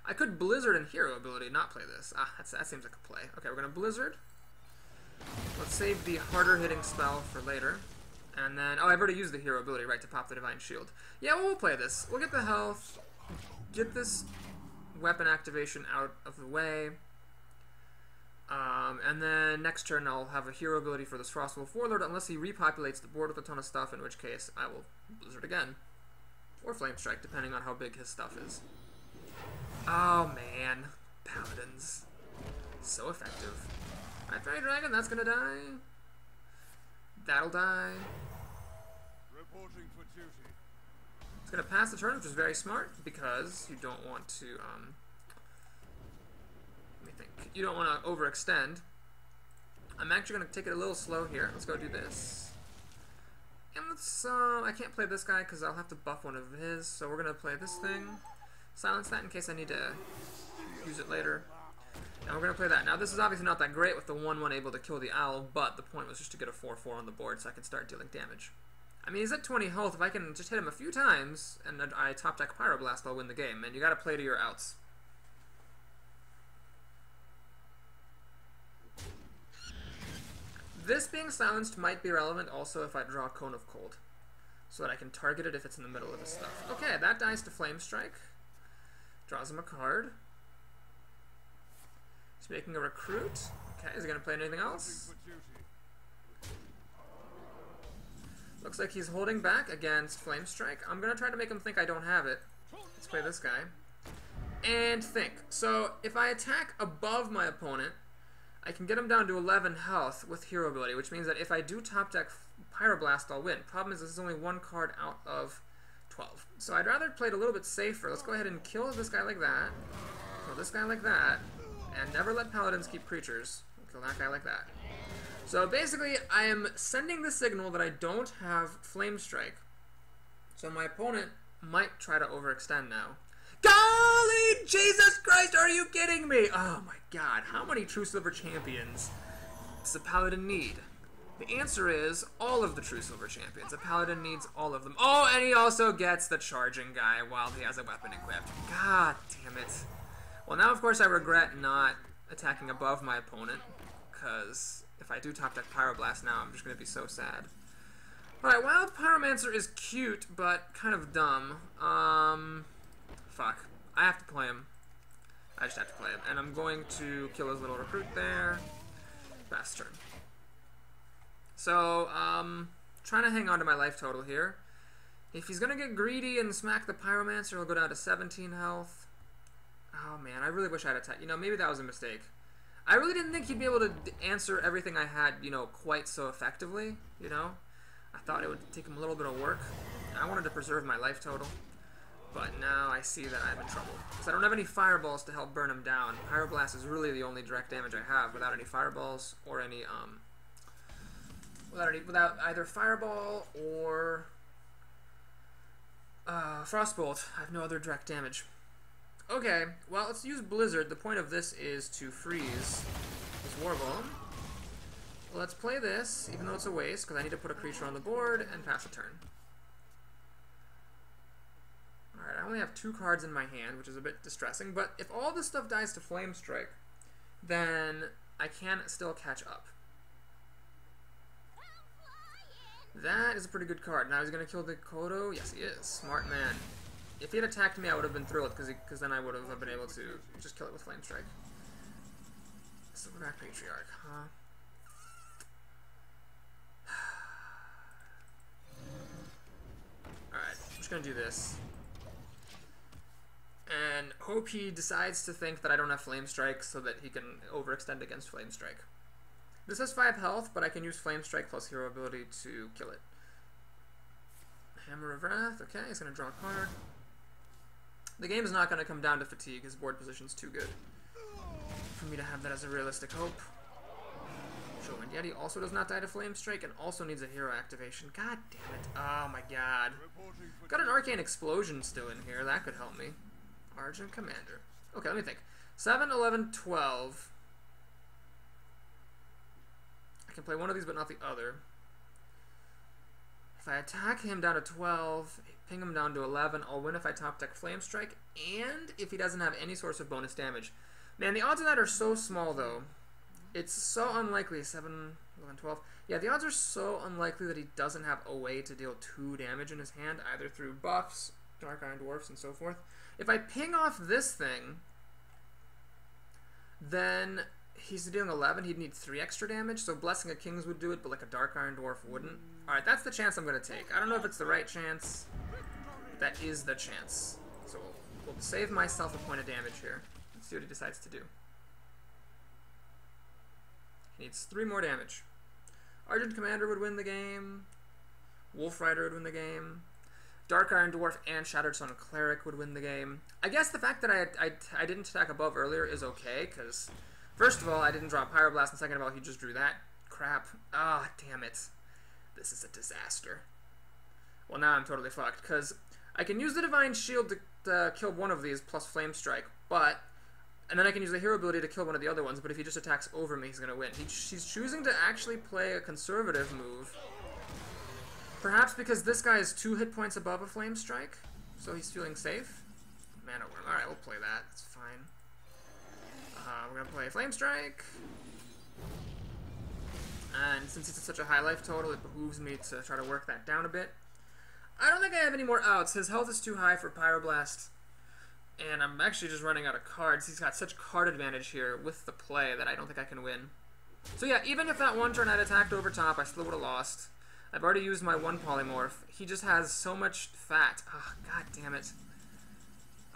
I could Blizzard and hero ability, not play this. That seems like a play. Okay, we're gonna Blizzard. Let's save the harder hitting spell for later. And then, oh, I've already used the hero ability, right, to pop the Divine Shield. Yeah, well, we'll play this. We'll get the health, get this weapon activation out of the way. And then next turn I'll have a hero ability for this Frostwolf Warlord, unless he repopulates the board with a ton of stuff, in which case I will Blizzard again. Or Flame Strike, depending on how big his stuff is. Oh, man. Paladins. So effective. Alright, Fairy Dragon, that's gonna die. That'll die. Reporting for duty. It's gonna pass the turn, which is very smart, because you don't want to, let me think. You don't want to overextend. I'm actually gonna take it a little slow here. Let's go do this. And let's, I can't play this guy because I'll have to buff one of his, so we're gonna play this thing. Silence that in case I need to use it later. And we're going to play that. Now, this is obviously not that great with the 1/1 able to kill the owl, but the point was just to get a 4/4 on the board so I can start dealing damage. I mean, he's at 20 health. If I can just hit him a few times and I top deck Pyroblast, I'll win the game. And you got to play to your outs. This being silenced might be relevant also if I draw Cone of Cold, so that I can target it if it's in the middle of his stuff. Okay, that dies to Flame Strike. Draws him a card. He's making a recruit. Okay, is he going to play anything else? Looks like he's holding back against Flame Strike. I'm going to try to make him think I don't have it. Let's play this guy. And think. So, if I attack above my opponent, I can get him down to 11 health with hero ability, which means that if I do top deck Pyroblast, I'll win. Problem is, this is only one card out of 12. So I'd rather play it a little bit safer. Let's go ahead and kill this guy like that. Kill this guy like that. And never let paladins keep creatures. Kill that guy like that. So basically, I am sending the signal that I don't have Flame Strike. So my opponent might try to overextend now. Golly, Jesus Christ, are you kidding me? Oh my god, how many True Silver Champions does a paladin need? The answer is all of the True Silver Champions. A paladin needs all of them. Oh, and he also gets the charging guy while he has a weapon equipped. God damn it. Well, now, of course, I regret not attacking above my opponent, because if I do top deck Pyroblast now, I'm just going to be so sad. Alright, Wild Pyromancer is cute, but kind of dumb. Fuck. I have to play him. I just have to play him. And I'm going to kill his little recruit there. Fast turn. So, trying to hang on to my life total here. If he's going to get greedy and smack the Pyromancer, he'll go down to 17 health. Oh man, I really wish I had attacked. You know, maybe that was a mistake. I really didn't think he'd be able to answer everything I had, you know, quite so effectively, you know? I thought it would take him a little bit of work. I wanted to preserve my life total. But now I see that I'm in trouble. Because I don't have any fireballs to help burn him down. Pyroblast is really the only direct damage I have without any fireballs or any, without either fireball or Frostbolt. I have no other direct damage. Okay, well, let's use Blizzard. The point of this is to freeze this War Golem. Let's play this, even though it's a waste, because I need to put a creature on the board and pass a turn. Alright, I only have 2 cards in my hand, which is a bit distressing, but if all this stuff dies to Flame Strike, then I can still catch up. That is a pretty good card. Now he's going to kill the Kodo? Yes, he is. Smart man. If he had attacked me, I would have been thrilled, because then I would have been able to just kill it with Flame Strike. Silverback Patriarch, huh? Alright, I'm just going to do this. And hope he decides to think that I don't have Flame Strike so that he can overextend against Flame Strike. This has 5 health, but I can use Flame Strike plus hero ability to kill it. Hammer of Wrath. Okay, he's going to draw a card. The game is not going to come down to fatigue. His board position's too good for me to have that as a realistic hope. Shogun Yeti also does not die to Flame Strike and also needs a hero activation. God damn it. Oh my god. Got an Arcane Explosion still in here. That could help me. Argent Commander. Okay, let me think. 7, 11, 12. I can play one of these but not the other. If I attack him down to 12, ping him down to 11, I'll win if I top deck Flame Strike and if he doesn't have any source of bonus damage. Man, the odds of that are so small though. It's so unlikely. 7, 11, 12. Yeah, the odds are so unlikely that he doesn't have a way to deal 2 damage in his hand, either through buffs, Dark Iron Dwarfs, and so forth. If I ping off this thing, then he's dealing 11. He'd need 3 extra damage, so Blessing of Kings would do it, but like a Dark Iron Dwarf wouldn't. Alright, that's the chance I'm going to take. I don't know if it's the right chance. That is the chance. So we'll save myself a point of damage here. Let's see what he decides to do. He needs 3 more damage. Argent Commander would win the game. Wolf Rider would win the game. Dark Iron Dwarf and Shattered Sun Cleric would win the game. I guess the fact that I didn't attack above earlier is okay, because first of all, I didn't draw Pyroblast, and second of all, he just drew that crap. Ah, damn it. This is a disaster. Well, now I'm totally fucked, because I can use the Divine Shield to kill one of these plus Flame Strike, but... And then I can use the hero ability to kill one of the other ones, but if he just attacks over me, he's going to win. He's choosing to actually play a conservative move. Perhaps because this guy is 2 hit points above a Flame Strike, so he's feeling safe. Mana Worm. Alright, we'll play that. It's fine. We're going to play Flame Strike. And since it's such a high life total, it behooves me to try to work that down a bit. I don't think I have any more outs. His health is too high for Pyroblast. And I'm actually just running out of cards. He's got such card advantage here with the play that I don't think I can win. So yeah, even if that one turn I'd attacked over top, I still would have lost. I've already used my 1 polymorph. He just has so much fat. Oh, god damn it.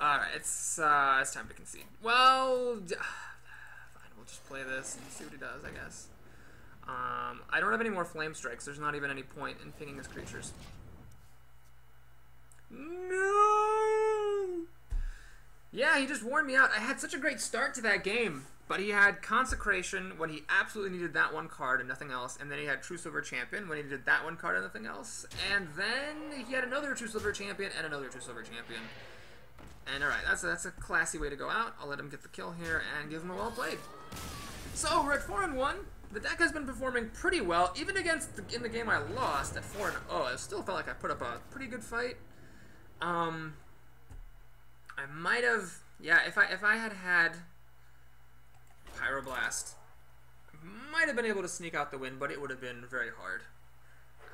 Alright, it's time to concede. Well, fine, we'll just play this and see what he does, I guess. I don't have any more Flame Strikes. There's not even any point in pinging his creatures. No! Yeah, he just wore me out. I had such a great start to that game, but he had Consecration when he absolutely needed that 1 card and nothing else, and then he had True Silver Champion when he needed that 1 card and nothing else, and then he had another True Silver Champion and another True Silver Champion. And alright, that's a classy way to go out. I'll let him get the kill here and give him a well played. So, we're at 4-1. The deck has been performing pretty well, even against in the game I lost at 4-0. I still felt like I put up a pretty good fight. I might have, yeah, if I had Pyroblast, might have been able to sneak out the win, but it would have been very hard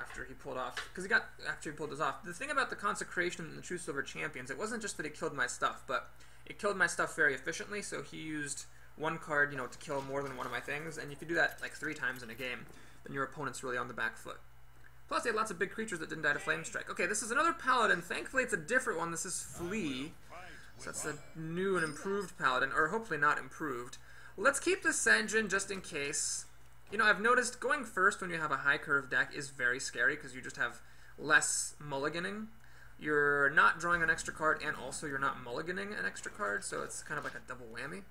after he pulled off, after he pulled this off. The thing about the Consecration and the True Silver Champions, it wasn't just that he killed my stuff, but it killed my stuff very efficiently, so he used 1 card, you know, to kill more than one of my things, and if you do that like 3 times in a game, then your opponent's really on the back foot. Plus, he had lots of big creatures that didn't die to Flame Strike. Okay, this is another Paladin. Thankfully, it's a different one. This is Flea. So that's a new and improved Paladin, or hopefully not improved. Let's keep this engine just in case. You know, I've noticed going first when you have a high curve deck is very scary because you just have less mulliganing. You're not drawing an extra card, and also you're not mulliganing an extra card, so it's kind of like a double whammy.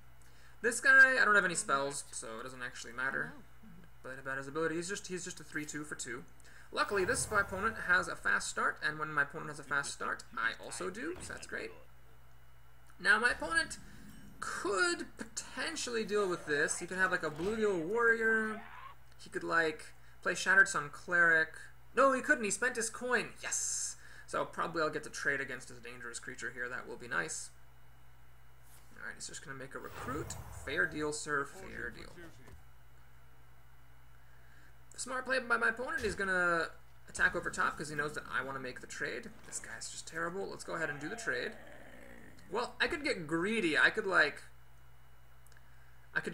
This guy, I don't have any spells, so it doesn't actually matter. But about his ability, he's just a 3/2 for 2. Luckily, this my opponent has a fast start, and when my opponent has a fast start, I also do, so that's great. Now, my opponent could potentially deal with this. He could have like a Blue-Gill Warrior. He could like play Shattered Sun Cleric. No, he couldn't. He spent his coin. Yes! So probably I'll get to trade against his dangerous creature here. That will be nice. Alright, he's just going to make a recruit. Fair deal, sir. Fair deal. Smart play by my opponent. He's going to attack over top because he knows that I want to make the trade. This guy's just terrible. Let's go ahead and do the trade. Well, I could get greedy. I could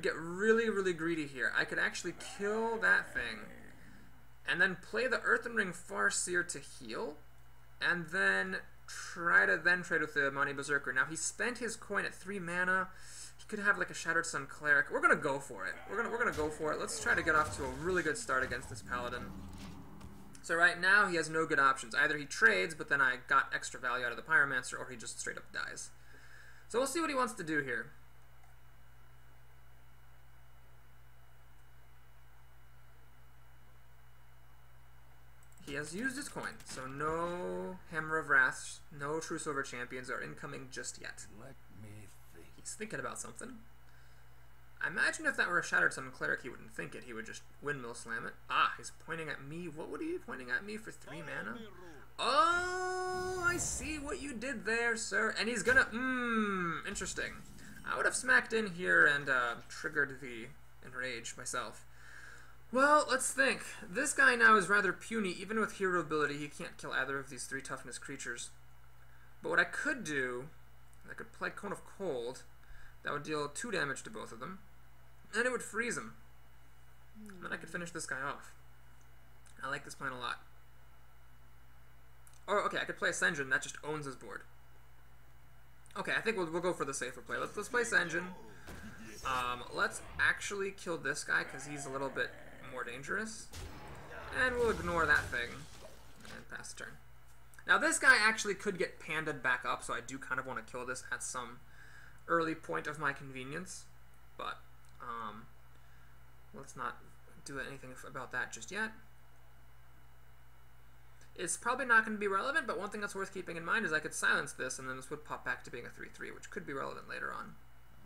get really, really greedy here. I could actually kill that thing and then play the Earthen Ring Farseer to heal and then try to trade with the Money Berserker. Now, he spent his coin at 3 mana. He could have like a Shattered Sun Cleric. We're going to go for it. We're gonna go for it. Let's try to get off to a really good start against this Paladin. So right now he has no good options. Either he trades, but then I got extra value out of the Pyromancer, or he just straight up dies. So we'll see what he wants to do here. He has used his coin, so no Hammer of Wrath, no True Silver Champions are incoming just yet. Let me think. He's thinking about something. I imagine if that were a Shattered Sun Cleric, he wouldn't think it. He would just Windmill Slam it. Ah, he's pointing at me. What would he be pointing at me for 3 mana? Oh, I see what you did there, sir. And he's gonna... interesting. I would have smacked in here and triggered the Enrage myself. Well, let's think. This guy now is rather puny. Even with hero ability, he can't kill either of these 3 toughness creatures. But what I could do, I could play Cone of Cold. That would deal 2 damage to both of them. And it would freeze him. And then I could finish this guy off. I like this plan a lot. Or, okay, I could play Ascension. That just owns his board. Okay, I think we'll go for the safer play. Let's play Ascension. Let's actually kill this guy because he's a little bit more dangerous. And we'll ignore that thing and pass the turn. Now this guy actually could get pandaed back up, so I do kind of want to kill this at some early point of my convenience. But let's not do anything about that just yet. It's probably not going to be relevant, but one thing that's worth keeping in mind is I could silence this, and then this would pop back to being a 3/3, which could be relevant later on.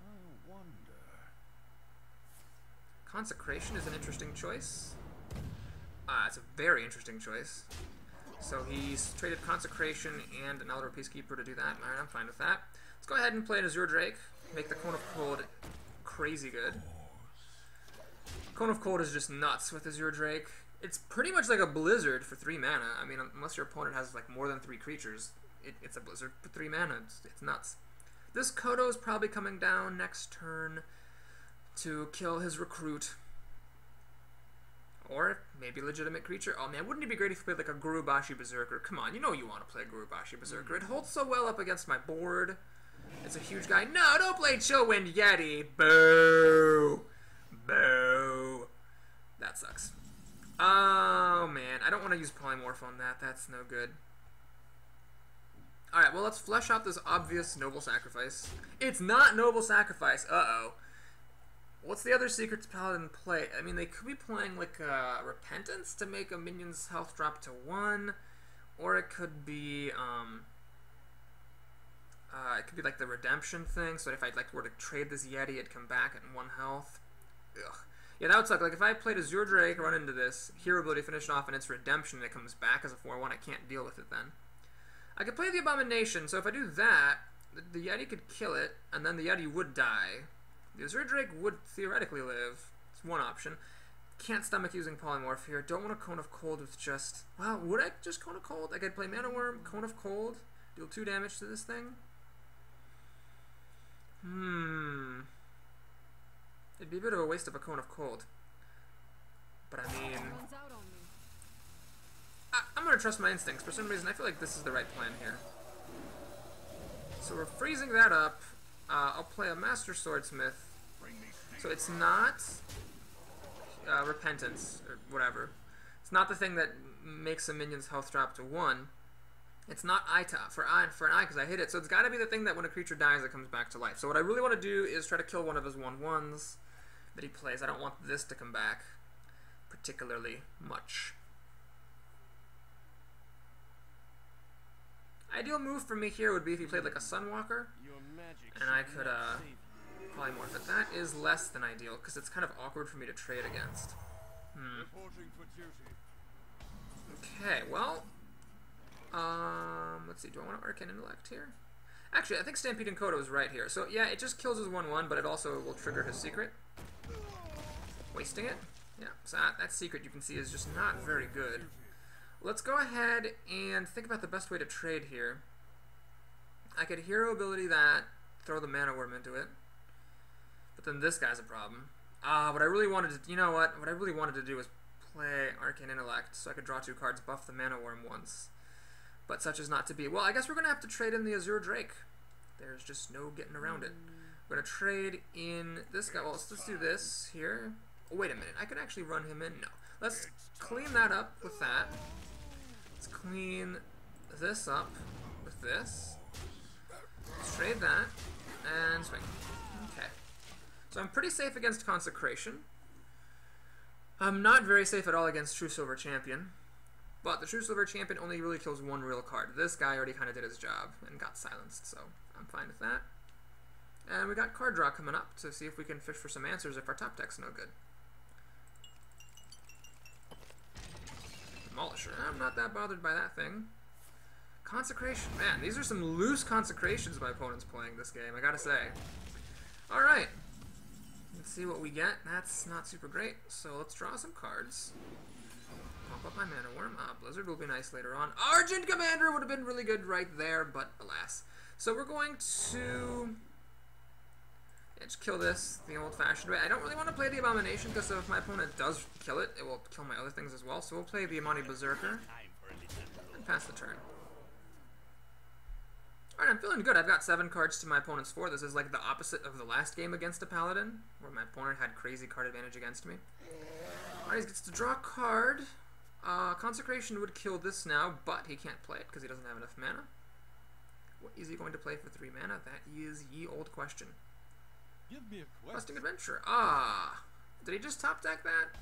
I wonder. Consecration is an interesting choice. It's a very interesting choice. So he's traded Consecration and an Elder Peacekeeper to do that. Alright, I'm fine with that. Let's go ahead and play an Azure Drake. Make the Cone of Cold crazy good. Cone of Cold is just nuts with Azure Drake. It's pretty much like a Blizzard for 3 mana. I mean, unless your opponent has like more than 3 creatures, it's a Blizzard for 3 mana. It's nuts. This Kodo is probably coming down next turn to kill his recruit. Or maybe legitimate creature. Oh man, wouldn't it be great if you played like a Gurubashi Berserker? Come on, you know you want to play Gurubashi Berserker. It holds so well up against my board. It's a huge guy. No, don't play Chillwind Yeti. Boo. Boo. That sucks. Oh man, I don't want to use Polymorph on that. That's no good. Alright, well let's flesh out this obvious Noble Sacrifice. It's not Noble Sacrifice. Uh-oh. What's the other Secret Paladin play? I mean, they could be playing like Repentance to make a minion's health drop to 1, or it could be like the Redemption thing. So if I were to trade this Yeti, it'd come back at 1 health. Ugh. Yeah, that would suck. Like if I played Azure Drake, run into this hero ability, finish it off, and it's Redemption, and it comes back as a 4/1. I can't deal with it then. I could play the Abomination. So if I do that, the Yeti could kill it, and then the Yeti would die. The Azure Drake would theoretically live. It's one option. Can't stomach using Polymorph here. Don't want a Cone of Cold with just... Well, would I just Cone of Cold? I could play Mana Worm, Cone of Cold, deal 2 damage to this thing. It'd be a bit of a waste of a Cone of Cold. But I mean... I'm going to trust my instincts. For some reason, I feel like this is the right plan here. So we're freezing that up. I'll play a Master Swordsmith. So it's not Repentance, or whatever. It's not the thing that makes a minion's health drop to 1. It's not Ita, for an eye, because I hit it. So it's got to be the thing that when a creature dies, it comes back to life. So what I really want to do is try to kill one of his 1/1s that he plays. I don't want this to come back particularly much. Ideal move for me here would be if he played like a Sunwalker, and I could Polymorph it. That is less than ideal, because it's kind of awkward for me to trade against. Okay, well, let's see, do I want to Arcane Intellect here? Actually, I think Stampede and Kodo is right here. So yeah, it just kills his 1/1, but it also will trigger his secret. Wasting it. Yeah, so that secret you can see is just not very good. Let's go ahead and think about the best way to trade here. I could hero ability that, throw the Mana Worm into it. But then this guy's a problem. What I really wanted to, you know what? What I really wanted to do was play Arcane Intellect so I could draw 2 cards, buff the Mana Worm once. But such is not to be. Well, I guess we're going to have to trade in the Azure Drake. There's just no getting around it. We're going to trade in this guy. Well, let's do this here. Oh, wait a minute. I could actually run him in. No. Let's clean that up with that. Let's clean this up with this. Let's trade that, and swing. Okay. So I'm pretty safe against Consecration. I'm not very safe at all against True Silver Champion. But the True Silver Champion only really kills one real card. This guy already kind of did his job and got silenced, so I'm fine with that. And we got card draw coming up to see if we can fish for some answers if our top deck's no good. Demolisher. I'm not that bothered by that thing. Consecration. Man, these are some loose Consecrations my opponent's playing this game, I gotta say. Alright. Let's see what we get. That's not super great, so let's draw some cards. Pop up my Mana Worm. Blizzard will be nice later on. Argent Commander would have been really good right there, but alas. So we're going to just kill this the old-fashioned way. I don't really want to play the Abomination because if my opponent does kill it, it will kill my other things as well. So we'll play the Amani Berserker and pass the turn. Alright, I'm feeling good. I've got 7 cards to my opponent's 4. This is like the opposite of the last game against a Paladin, where my opponent had crazy card advantage against me. Alright, he gets to draw a card. Consecration would kill this now, but he can't play it because he doesn't have enough mana. What is he going to play for 3 mana? That is ye old question. Give me a question. Questing Adventure. Did he just top deck that?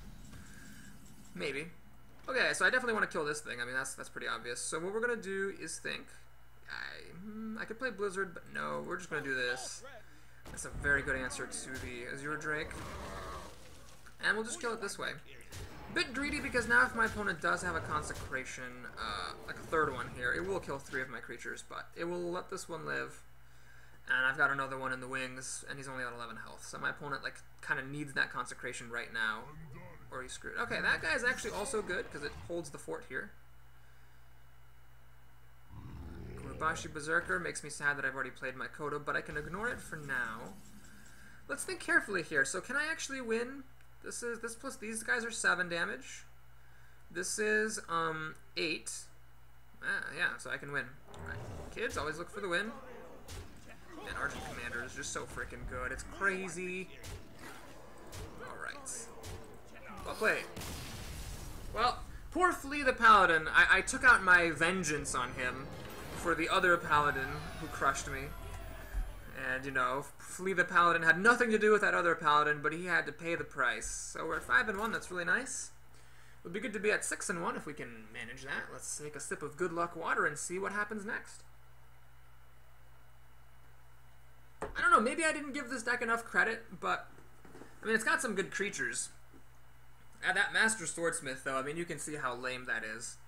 Maybe. Okay, so I definitely want to kill this thing. I mean, that's pretty obvious. So what we're gonna do is think. I could play Blizzard, but no, we're just gonna do this. That's a very good answer to the Azure Drake, and we'll just kill it this way. Bit greedy because now if my opponent does have a Consecration, like a third one here, it will kill 3 of my creatures, but it will let this one live. And I've got another one in the wings, and he's only at 11 health. So my opponent like kind of needs that Consecration right now, or he's screwed. Okay, that guy is actually also good because it holds the fort here. Kurubashi Berserker makes me sad that I've already played my Kodo, but I can ignore it for now. Let's think carefully here. So can I actually win? This plus these guys are 7 damage. This is 8. Yeah, so I can win. Alright. Kids, always look for the win. And Argent Commander is just so freaking good. It's crazy. Alright. Well played. Well, poor Flea the Paladin. I took out my vengeance on him for the other Paladin who crushed me. And, you know, Flea the Paladin had nothing to do with that other Paladin, but he had to pay the price. So we're at 5-1, that's really nice. It would be good to be at 6-1 if we can manage that. Let's take a sip of good luck water and see what happens next. I don't know, maybe I didn't give this deck enough credit, but, I mean, it's got some good creatures. That Master Swordsmith, though, I mean, you can see how lame that is.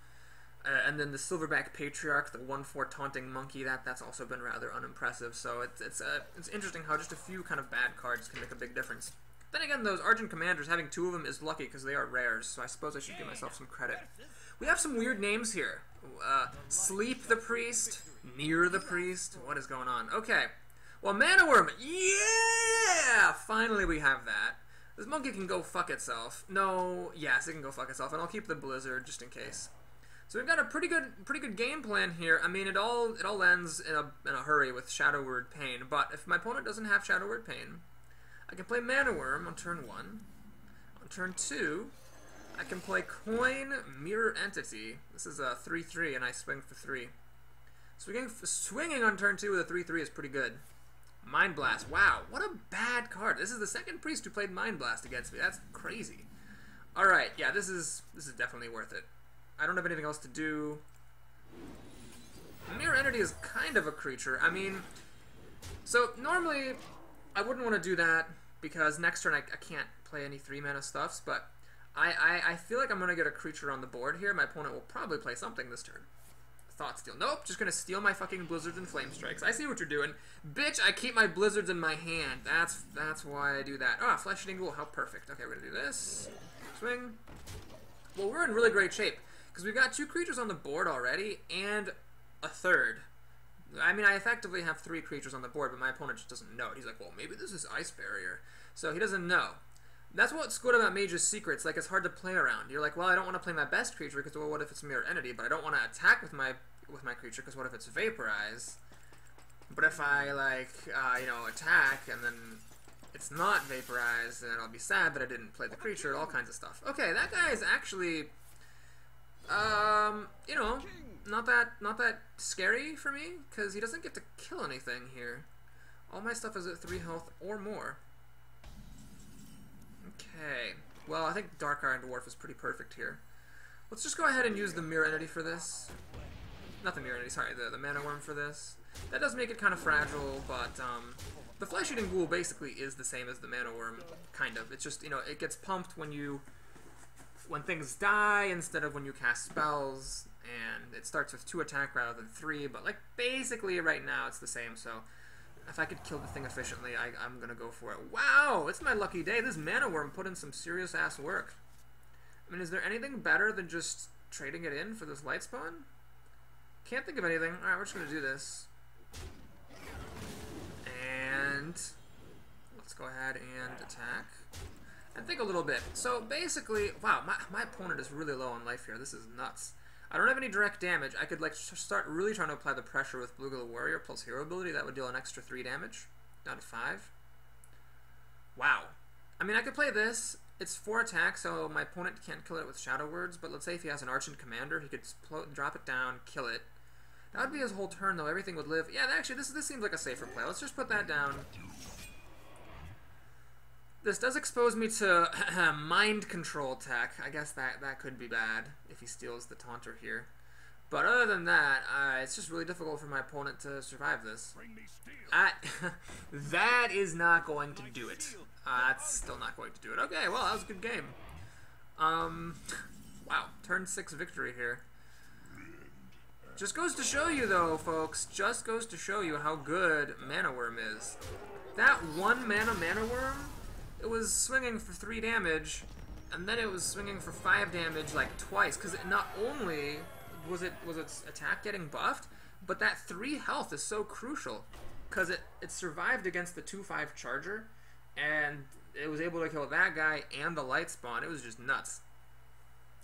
And then the Silverback Patriarch, the 1/4 Taunting Monkey, that's also been rather unimpressive. So it's interesting how just a few kind of bad cards can make a big difference. Then again, those Argent Commanders, having 2 of them is lucky because they are rares, so I suppose I should give myself some credit. We have some weird names here. Sleep the Priest, Near the Priest, what is going on? Okay, well, Mana Worm, yeah! Finally we have that. This monkey can go fuck itself. No, yes, it can go fuck itself, and I'll keep the Blizzard just in case. So we've got a pretty good game plan here. I mean, it all ends in a hurry with Shadow Word Pain. But if my opponent doesn't have Shadow Word Pain, I can play Mana Worm on turn 1. On turn 2, I can play Coin Mirror Entity. This is a 3/3, and I swing for 3. Swinging on turn 2 with a 3/3 is pretty good. Mind Blast. Wow, what a bad card. This is the second priest who played Mind Blast against me. That's crazy. All right, yeah, this is definitely worth it. I don't have anything else to do. Mirror Entity is kind of a creature. I mean, so normally I wouldn't want to do that because next turn I can't play any 3-mana stuffs, but I feel like I'm going to get a creature on the board here. My opponent will probably play something this turn. Thought Steal. Nope, just going to steal my fucking Blizzards and Flame Strikes. I see what you're doing. Bitch, I keep my Blizzards in my hand. That's why I do that. Ah, Flesh Eating Ghoul, how perfect. Okay, we're going to do this. Swing. Well, we're in really great shape. Because we've got 2 creatures on the board already, and a third. I mean, I effectively have 3 creatures on the board, but my opponent just doesn't know it. He's like, well, maybe this is Ice Barrier. So he doesn't know. That's what's good about Mage's Secrets. Like, it's hard to play around. You're like, well, I don't want to play my best creature, because, well, what if it's Mirror Entity? But I don't want to attack with my creature, because what if it's Vaporize? But if I, like, you know, attack, and then it's not Vaporize, then I'll be sad that I didn't play the creature, all kinds of stuff. Okay, that guy is actually You know, not that scary for me, because he doesn't get to kill anything here. All my stuff is at 3 health or more. Okay. Well, I think Dark Iron Dwarf is pretty perfect here. Let's just go ahead and use the Mirror Entity for this. Not the Mirror Entity, sorry, the Mana Worm for this. That does make it kind of fragile, but the Flesh Eating Ghoul basically is the same as the Mana Worm, kind of. It's just, you know, it gets pumped when things die instead of when you cast spells, and it starts with 2 attack rather than 3, but like basically right now it's the same, so if I could kill the thing efficiently, I'm gonna go for it. Wow, it's my lucky day. This Mana Worm put in some serious ass work. I mean, is there anything better than just trading it in for this light spawn? Can't think of anything. Alright, we're just gonna do this. And let's go ahead and attack. And think a little bit. So basically, wow, my opponent is really low on life here. This is nuts. I don't have any direct damage. I could like start really trying to apply the pressure with Blue Glow Warrior plus Hero Ability. That would deal an extra 3 damage. Down to 5. Wow. I mean, I could play this. It's 4 attacks, so my opponent can't kill it with Shadow Words, but let's say if he has an Archant Commander, he could drop it down, kill it. That would be his whole turn, though. Everything would live. Yeah, actually, this seems like a safer play. Let's just put that down. This does expose me to Mind Control tech. I guess that could be bad if he steals the Taunter here. But other than that, it's just really difficult for my opponent to survive this. That is not going to do it. That's still not going to do it. Okay, well, that was a good game. Wow, turn 6 victory here. Just goes to show you, though, folks, just goes to show you how good Mana Worm is. That 1 mana Mana Worm, it was swinging for 3 damage, and then it was swinging for 5 damage, like, twice, because not only was its attack getting buffed, but that 3 health is so crucial, because it survived against the 2/5 Charger, and it was able to kill that guy and the Light Spawn. It was just nuts.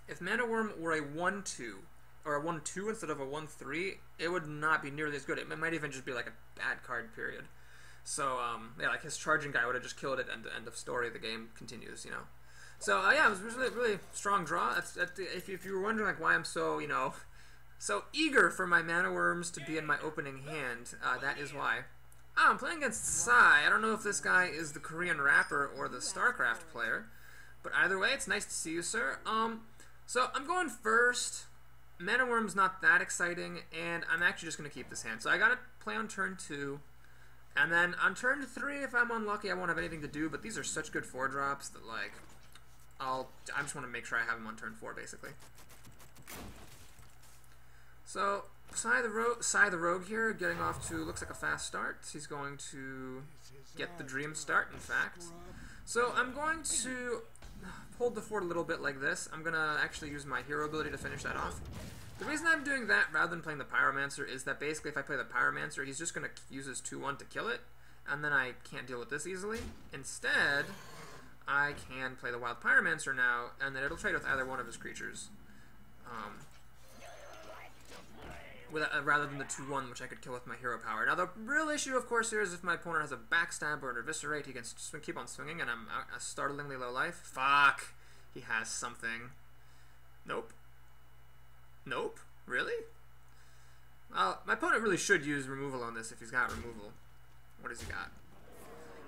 If Mana Worm were a 1/2, or a 1/2 instead of a 1/3, it would not be nearly as good. It might even just be like a bad card, period. So, yeah, like his charging guy would have just killed it, and the end of story, the game continues, you know. So, yeah, it was really, really strong draw. If you were wondering, like, why I'm so, you know, so eager for my Mana Worms to be in my opening hand, that is why. I'm playing against Psy. I don't know if this guy is the Korean rapper or the StarCraft player, but either way, it's nice to see you, sir. So I'm going first. Mana Worm's not that exciting, and I'm actually just going to keep this hand. So I got to play on turn 2, and then on turn 3, if I'm unlucky, I won't have anything to do, but these are such good 4-drops that, like, I just want to make sure I have them on turn 4, basically. So, Psy the Rogue here, getting off to, looks like a fast start. He's going to get the dream start, in fact. So I'm going to hold the fort a little bit like this. I'm going to actually use my hero ability to finish that off. The reason I'm doing that rather than playing the Pyromancer is that basically if I play the Pyromancer, he's just going to use his 2/1 to kill it, and then I can't deal with this easily. Instead, I can play the Wild Pyromancer now, and then it'll trade with either one of his creatures. Rather than the 2/1, which I could kill with my hero power. Now, the real issue, of course, here is if my opponent has a Backstab or an Eviscerate, he can keep on swinging, and I'm a startlingly low life. Fuck! He has something. Nope. Nope? Really? Well, my opponent really should use removal on this if he's got removal. What has he got?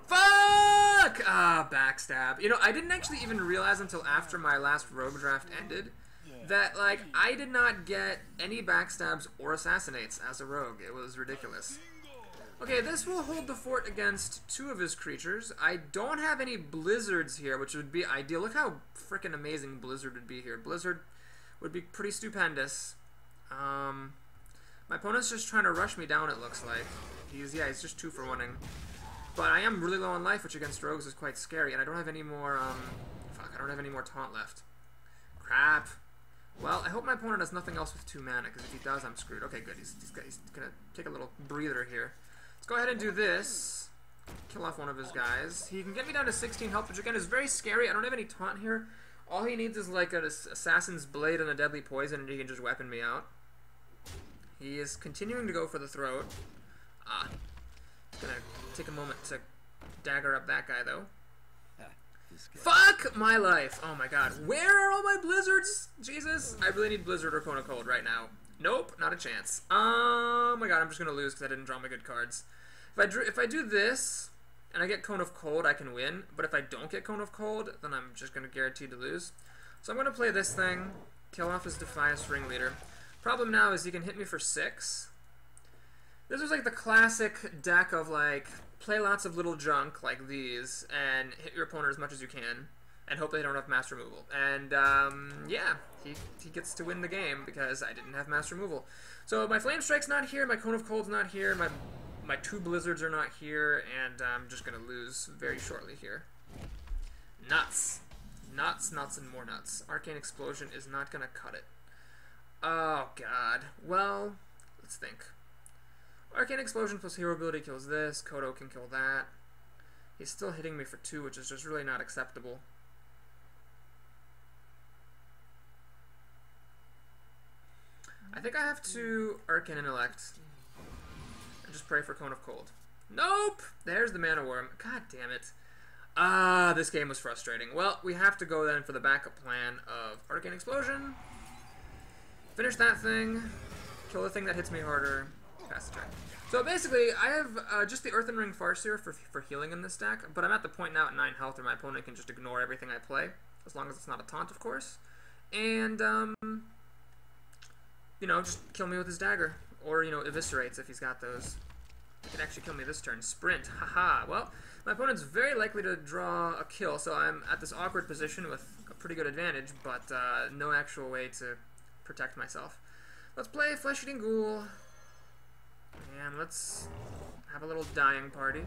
Fuck! Ah, Backstab. You know, I didn't actually even realize until after my last Rogue draft ended that, like, I did not get any Backstabs or Assassinates as a Rogue. It was ridiculous. Okay, this will hold the fort against 2 of his creatures. I don't have any Blizzards here, which would be ideal. Look how freaking amazing Blizzard would be here. Blizzard would be pretty stupendous. My opponent's just trying to rush me down, it looks like. He's just 2 for 1-ing. But I am really low on life, which against Rogues is quite scary, and I don't have any more, I don't have any more taunt left. Crap. Well, I hope my opponent has nothing else with 2 mana, because if he does, I'm screwed. Okay, good. He's going to take a little breather here. Let's go ahead and do this. Kill off one of his guys. He can get me down to 16 health, which again is very scary. I don't have any taunt here. All he needs is like an Assassin's Blade and a Deadly Poison, and he can just weapon me out. He is continuing to go for the throat. He's going to take a moment to dagger up that guy, though. Fuck my life. Oh my god. Where are all my blizzards? Jesus. I really need blizzard or Cone of Cold right now. Nope, not a chance. Oh my god, I'm just gonna lose because I didn't draw my good cards. If I do this and I get Cone of Cold, I can win. But if I don't get Cone of Cold, then I'm just gonna guarantee to lose. So I'm gonna play this thing, kill off his Defias Ringleader. Problem now is he can hit me for 6. This is like the classic deck of like play lots of little junk like these and hit your opponent as much as you can and hope they don't have mass removal. And yeah, he gets to win the game because I didn't have mass removal. So my Flame Strike's not here, my Cone of Cold's not here, my 2 Blizzards are not here, and I'm just gonna lose very shortly here. Nuts. Nuts, nuts, and more nuts. Arcane Explosion is not gonna cut it. Oh god. Well, let's think. Arcane Explosion plus Hero Ability kills this. Kodo can kill that. He's still hitting me for 2, which is just really not acceptable. I think I have to Arcane Intellect and just pray for Cone of Cold. Nope! There's the Mana Worm. God damn it. Ah, this game was frustrating. Well, we have to go then for the backup plan of Arcane Explosion. Finish that thing. Kill the thing that hits me harder. Pass the turn. So basically, I have just the Earthen Ring Farseer for healing in this deck, but I'm at the point now at 9 health where my opponent can just ignore everything I play, as long as it's not a taunt, of course. And, you know, just kill me with his dagger. Or, you know, eviscerates if he's got those. He can actually kill me this turn. Sprint. Haha. Well, my opponent's very likely to draw a kill, so I'm at this awkward position with a pretty good advantage, but no actual way to protect myself. Let's play Flesh-Eating Ghoul. And let's have a little dying party.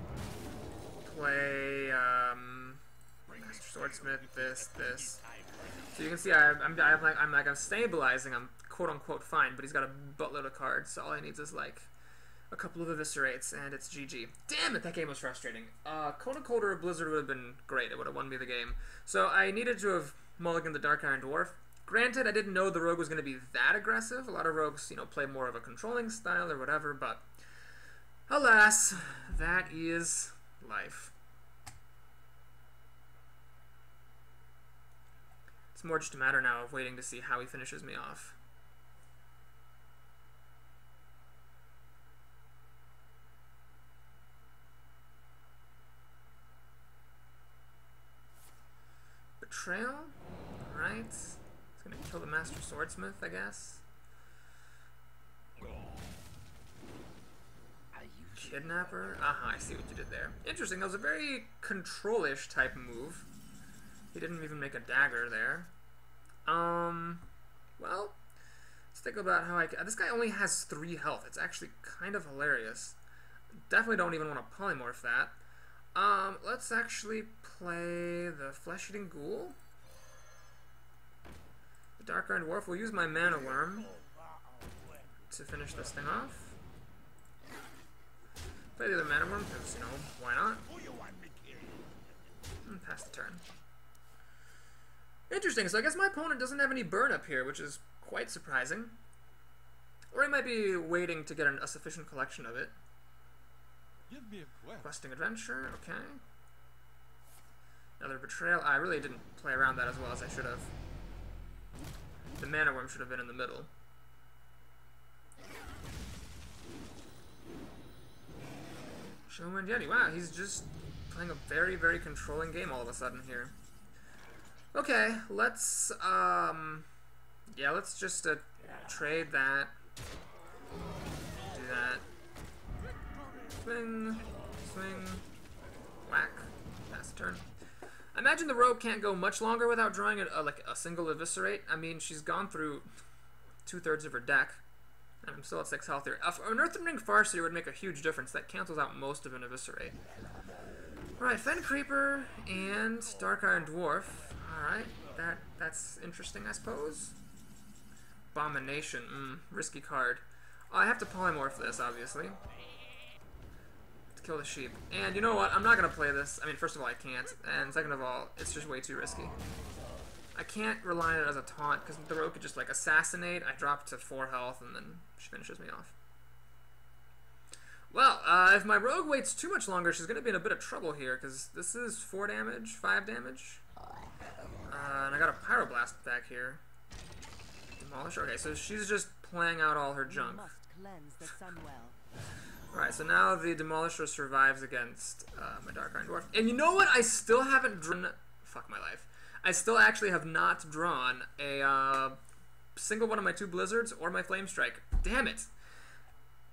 Play Master Swordsmith, this. So you can see I'm stabilizing. I'm quote unquote fine, but he's got a buttload of cards. So all he needs is like a couple of eviscerates, and it's GG. Damn it, that game was frustrating. Cone of Cold or Blizzard would have been great. It would have won me the game. So I needed to have mulliganed the Dark Iron Dwarf. Granted, I didn't know the rogue was going to be that aggressive. A lot of rogues, you know, play more of a controlling style or whatever, but alas, that is life. It's more just a matter now of waiting to see how he finishes me off. Betrayal? Alright. It's gonna kill the Master Swordsmith, I guess. Kidnapper? Aha, I see what you did there. Interesting, that was a very control-ish type move. He didn't even make a dagger there. Well, let's think about how this guy only has 3 health. It's actually kind of hilarious. Definitely don't even want to polymorph that. Let's actually play the Flesh-Eating Ghoul. The Dark Iron Dwarf. We'll use my Mana Worm to finish this thing off. Play the other Mana Worm, because, you know, why not? And pass the turn. Interesting, so I guess my opponent doesn't have any burn up here, which is quite surprising. Or he might be waiting to get a sufficient collection of it. Give me a quest. Questing Adventure, okay. Another Betrayal. I really didn't play around that as well as I should have. The Mana Worm should have been in the middle. Showman Yeti. Wow, he's just playing a very, very controlling game all of a sudden here. Okay, let's, yeah, let's just trade that. Do that. Swing, swing, whack. Pass the turn. I imagine the rogue can't go much longer without drawing like a single eviscerate. I mean, she's gone through 2/3 of her deck, and I'm still at 6 health here. An Earthen Ring Farseer would make a huge difference. That cancels out most of an eviscerate. Alright, Fen Creeper and Dark Iron Dwarf. Alright, that's interesting, I suppose. Abomination, risky card. I have to polymorph this, obviously. To kill the sheep. And you know what, I'm not going to play this. I mean, first of all, I can't. And second of all, it's just way too risky. I can't rely on it as a taunt, because the rogue could just, like, assassinate. I drop to 4 health, and then she finishes me off. Well, if my rogue waits too much longer, she's going to be in a bit of trouble here, because this is 4 damage, 5 damage. And I got a Pyroblast back here. Demolish. Okay, so she's just playing out all her junk. Alright, so now the Demolisher survives against my Dark Iron Dwarf. And you know what? I still haven't drawn... Fuck my life. I still actually have not drawn a single one of my 2 Blizzards or my Flame Strike. Damn it!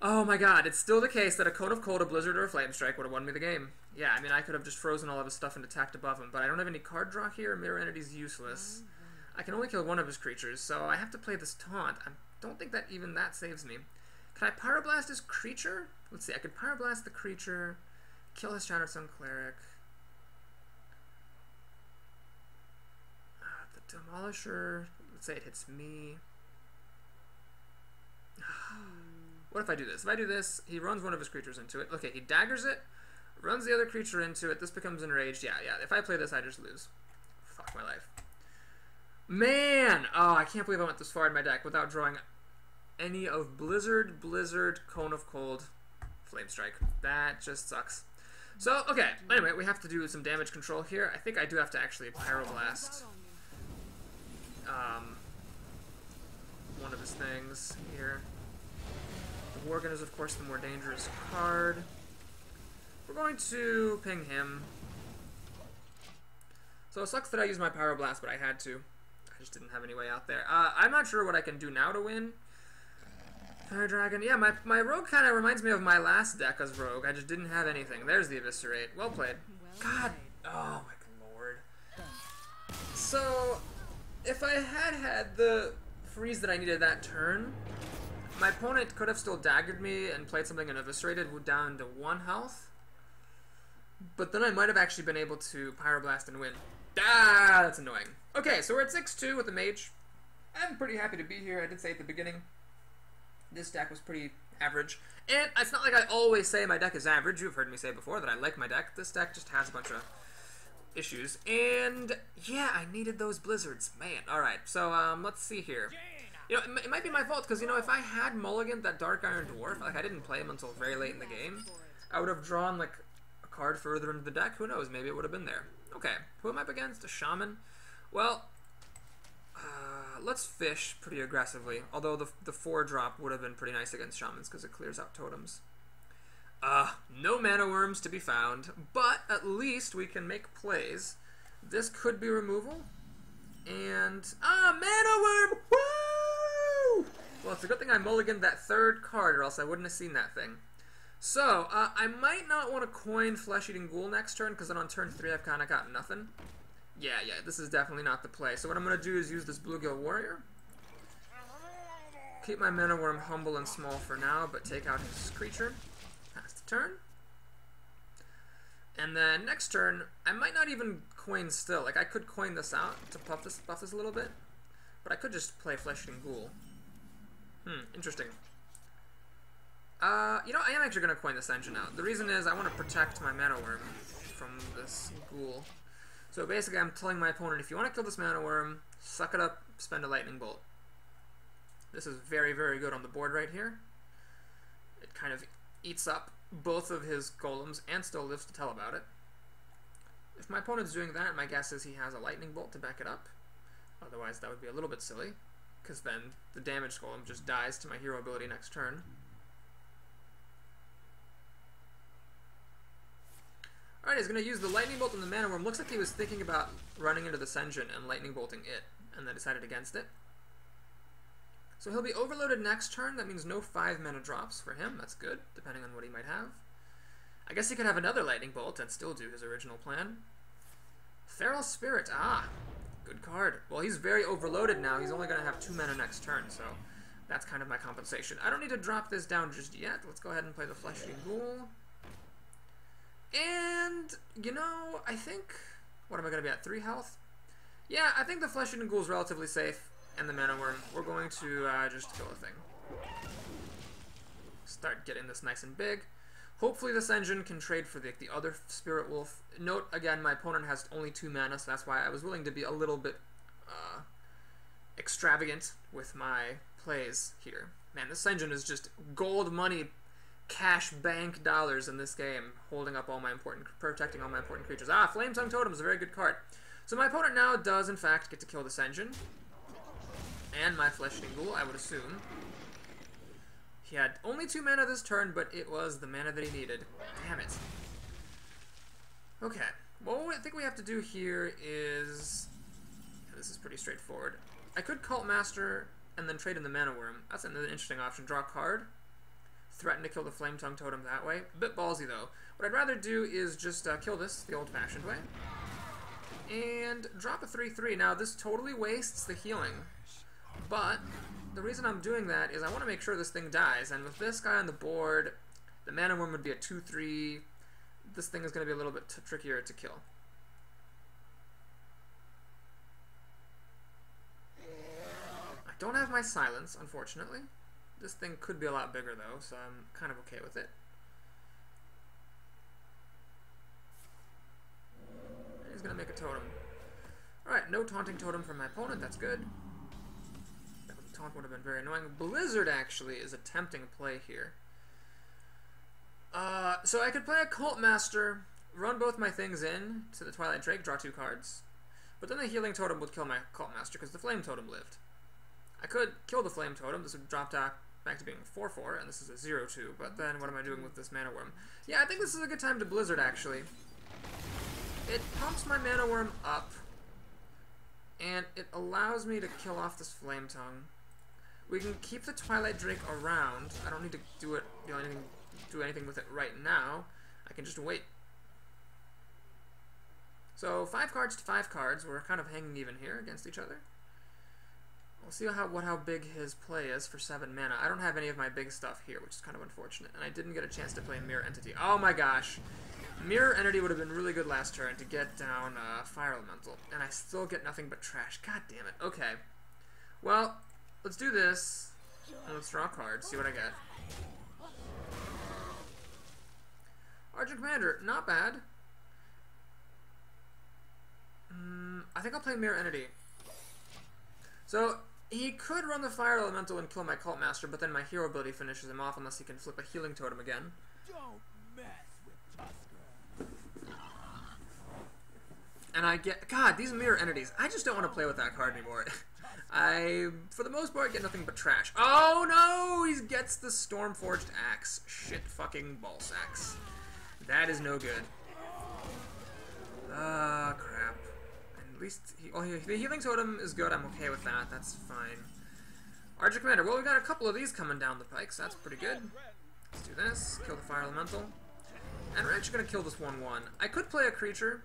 Oh my god, it's still the case that a Cone of Cold, a Blizzard, or a Flame Strike would have won me the game. Yeah, I mean, I could have just frozen all of his stuff and attacked above him, but I don't have any card draw here. Mirror Entity's useless. I can only kill one of his creatures, so I have to play this Taunt. I don't think that even that saves me. Can I Pyroblast his creature? Let's see, I could Pyroblast the creature, kill his Shattered Sun Cleric. The Demolisher, let's say it hits me. What if I do this? If I do this, he runs one of his creatures into it. Okay, he daggers it, runs the other creature into it. This becomes enraged. Yeah. If I play this, I just lose. Fuck my life. Man! Oh, I can't believe I went this far in my deck without drawing any of Blizzard, Cone of Cold, Flame Strike. That just sucks. So, okay. Anyway, we have to do some damage control here. I think I do have to actually Pyroblast one of his things here. Worgen is, of course, the more dangerous card. We're going to ping him. So it sucks that I used my Pyroblast, but I had to. I just didn't have any way out there. I'm not sure what I can do now to win. Fire Dragon. Yeah, my Rogue kind of reminds me of my last deck as Rogue. I just didn't have anything. There's the Eviscerate. Well played. God. Oh, my lord. So, if I had the freeze that I needed that turn, my opponent could have still daggered me and played something and eviscerated down to 1 health. But then I might have actually been able to Pyroblast and win. Ah, that's annoying. Okay, so we're at 6-2 with the Mage. I'm pretty happy to be here. I did say at the beginning, this deck was pretty average. And it's not like I always say my deck is average. You've heard me say before that I like my deck. This deck just has a bunch of issues. And yeah, I needed those Blizzards. Man, alright. So, let's see here. You know, it might be my fault, because, you know, if I had mulliganed that Dark Iron Dwarf, like, I didn't play him until very late in the game, I would have drawn, like, a card further into the deck. Who knows? Maybe it would have been there. Okay, who am I up against? A Shaman? Well, let's fish pretty aggressively, although the 4-drop would have been pretty nice against Shamans, because it clears out totems. No Mana Worms to be found, but at least we can make plays. This could be removal. And, Mana Worm! Woo! Well, it's a good thing I mulliganed that 3rd card, or else I wouldn't have seen that thing. So, I might not want to coin Flesh-Eating Ghoul next turn, because then on turn 3 I've kind of got nothing. Yeah, this is definitely not the play. So what I'm going to do is use this Bluegill Warrior. Keep my Mana Worm humble and small for now, but take out his creature. Pass the turn. And then next turn, I might not even coin still. Like, I could coin this out to buff this a little bit, but I could just play Flesh-Eating Ghoul. Interesting. You know, I am actually going to coin this engine out. The reason is I want to protect my Mana Worm from this Ghoul. So basically, I'm telling my opponent, if you want to kill this Mana Worm, suck it up, spend a Lightning Bolt. This is very, very good on the board right here. It kind of eats up both of his golems and still lives to tell about it. If my opponent's doing that, my guess is he has a Lightning Bolt to back it up. Otherwise, that would be a little bit silly, because then the damaged golem just dies to my hero ability next turn. Alright, he's going to use the Lightning Bolt on the Mana Worm. Looks like he was thinking about running into this engine and Lightning Bolting it, and then decided against it. So he'll be overloaded next turn. That means no 5 mana drops for him. That's good, depending on what he might have. I guess he could have another Lightning Bolt and still do his original plan. Feral Spirit. Good card. Well, he's very overloaded now. He's only going to have 2 mana next turn, so that's kind of my compensation. I don't need to drop this down just yet. Let's go ahead and play the Flesh-Eating Ghoul. And, you know, I think... What am I going to be at? 3 health? Yeah, I think the Flesh-Eating Ghoul is relatively safe. And the Mana Worm. We're going to just kill the thing. Start getting this nice and big. Hopefully this engine can trade for the other Spirit Wolf. Note, again, my opponent has only 2 mana, so that's why I was willing to be a little bit extravagant with my plays here. Man, this engine is just gold money cash bank dollars in this game, holding up all my important, protecting all my important creatures. Ah, Flame Tongue Totem is a very good card. So my opponent now does, in fact, get to kill this engine. And my Flesh-Eating Ghoul, I would assume. He had only 2 mana this turn, but it was the mana that he needed. Damn it. Okay. Well, what I think we have to do here is... This is pretty straightforward. I could Cult Master and then trade in the Mana Worm. That's an interesting option. Draw a card. Threaten to kill the Flame Tongue Totem that way. A bit ballsy, though. What I'd rather do is just kill this the old-fashioned way. And drop a 3/3. Now, this totally wastes the healing. But the reason I'm doing that is I want to make sure this thing dies. And with this guy on the board, the Mana Worm would be a 2/3. This thing is going to be a little bit trickier to kill. I don't have my Silence, unfortunately. This thing could be a lot bigger, though, so I'm kind of okay with it. He's going to make a totem. Alright, no Taunting Totem from my opponent. That's good. That taunt would have been very annoying. Blizzard, actually, is a tempting play here. So I could play a Cult Master, run both my things in to the Twilight Drake, draw 2 cards. But then the Healing Totem would kill my Cult Master because the Flame Totem lived. I could kill the Flame Totem. This would drop back to being 4/4, and this is a 0/2. But then what am I doing with this Mana Worm? Yeah, I think this is a good time to Blizzard, actually. It pumps my Mana Worm up, and it allows me to kill off this Flame Tongue. We can keep the Twilight Drake around. I don't need to do anything with it right now. I can just wait. So 5 cards to 5 cards. We're kind of hanging even here against each other. We'll see how big his play is for 7 mana. I don't have any of my big stuff here, which is kind of unfortunate. And I didn't get a chance to play Mirror Entity. Oh my gosh. Mirror Entity would have been really good last turn to get down Fire Elemental. And I still get nothing but trash. God damn it. Okay. Well, let's do this. And let's draw a card. See what I get. Argent Commander. Not bad. I think I'll play Mirror Entity. So... He could run the Fire Elemental and kill my Cult Master, but then my hero ability finishes him off unless he can flip a Healing Totem again. Don't mess with Tusker. And I get... God, these Mirror Entities. I just don't want to play with that card anymore. I, for the most part, get nothing but trash. Oh no! He gets the Stormforged Axe. Shit fucking ball sacks. That is no good. Crap. At least, the Healing Totem is good. I'm okay with that. That's fine. Archer Commander. Well, we got a couple of these coming down the pike, so that's pretty good. Let's do this. Kill the Fire Elemental. And we're actually going to kill this 1/1. I could play a creature,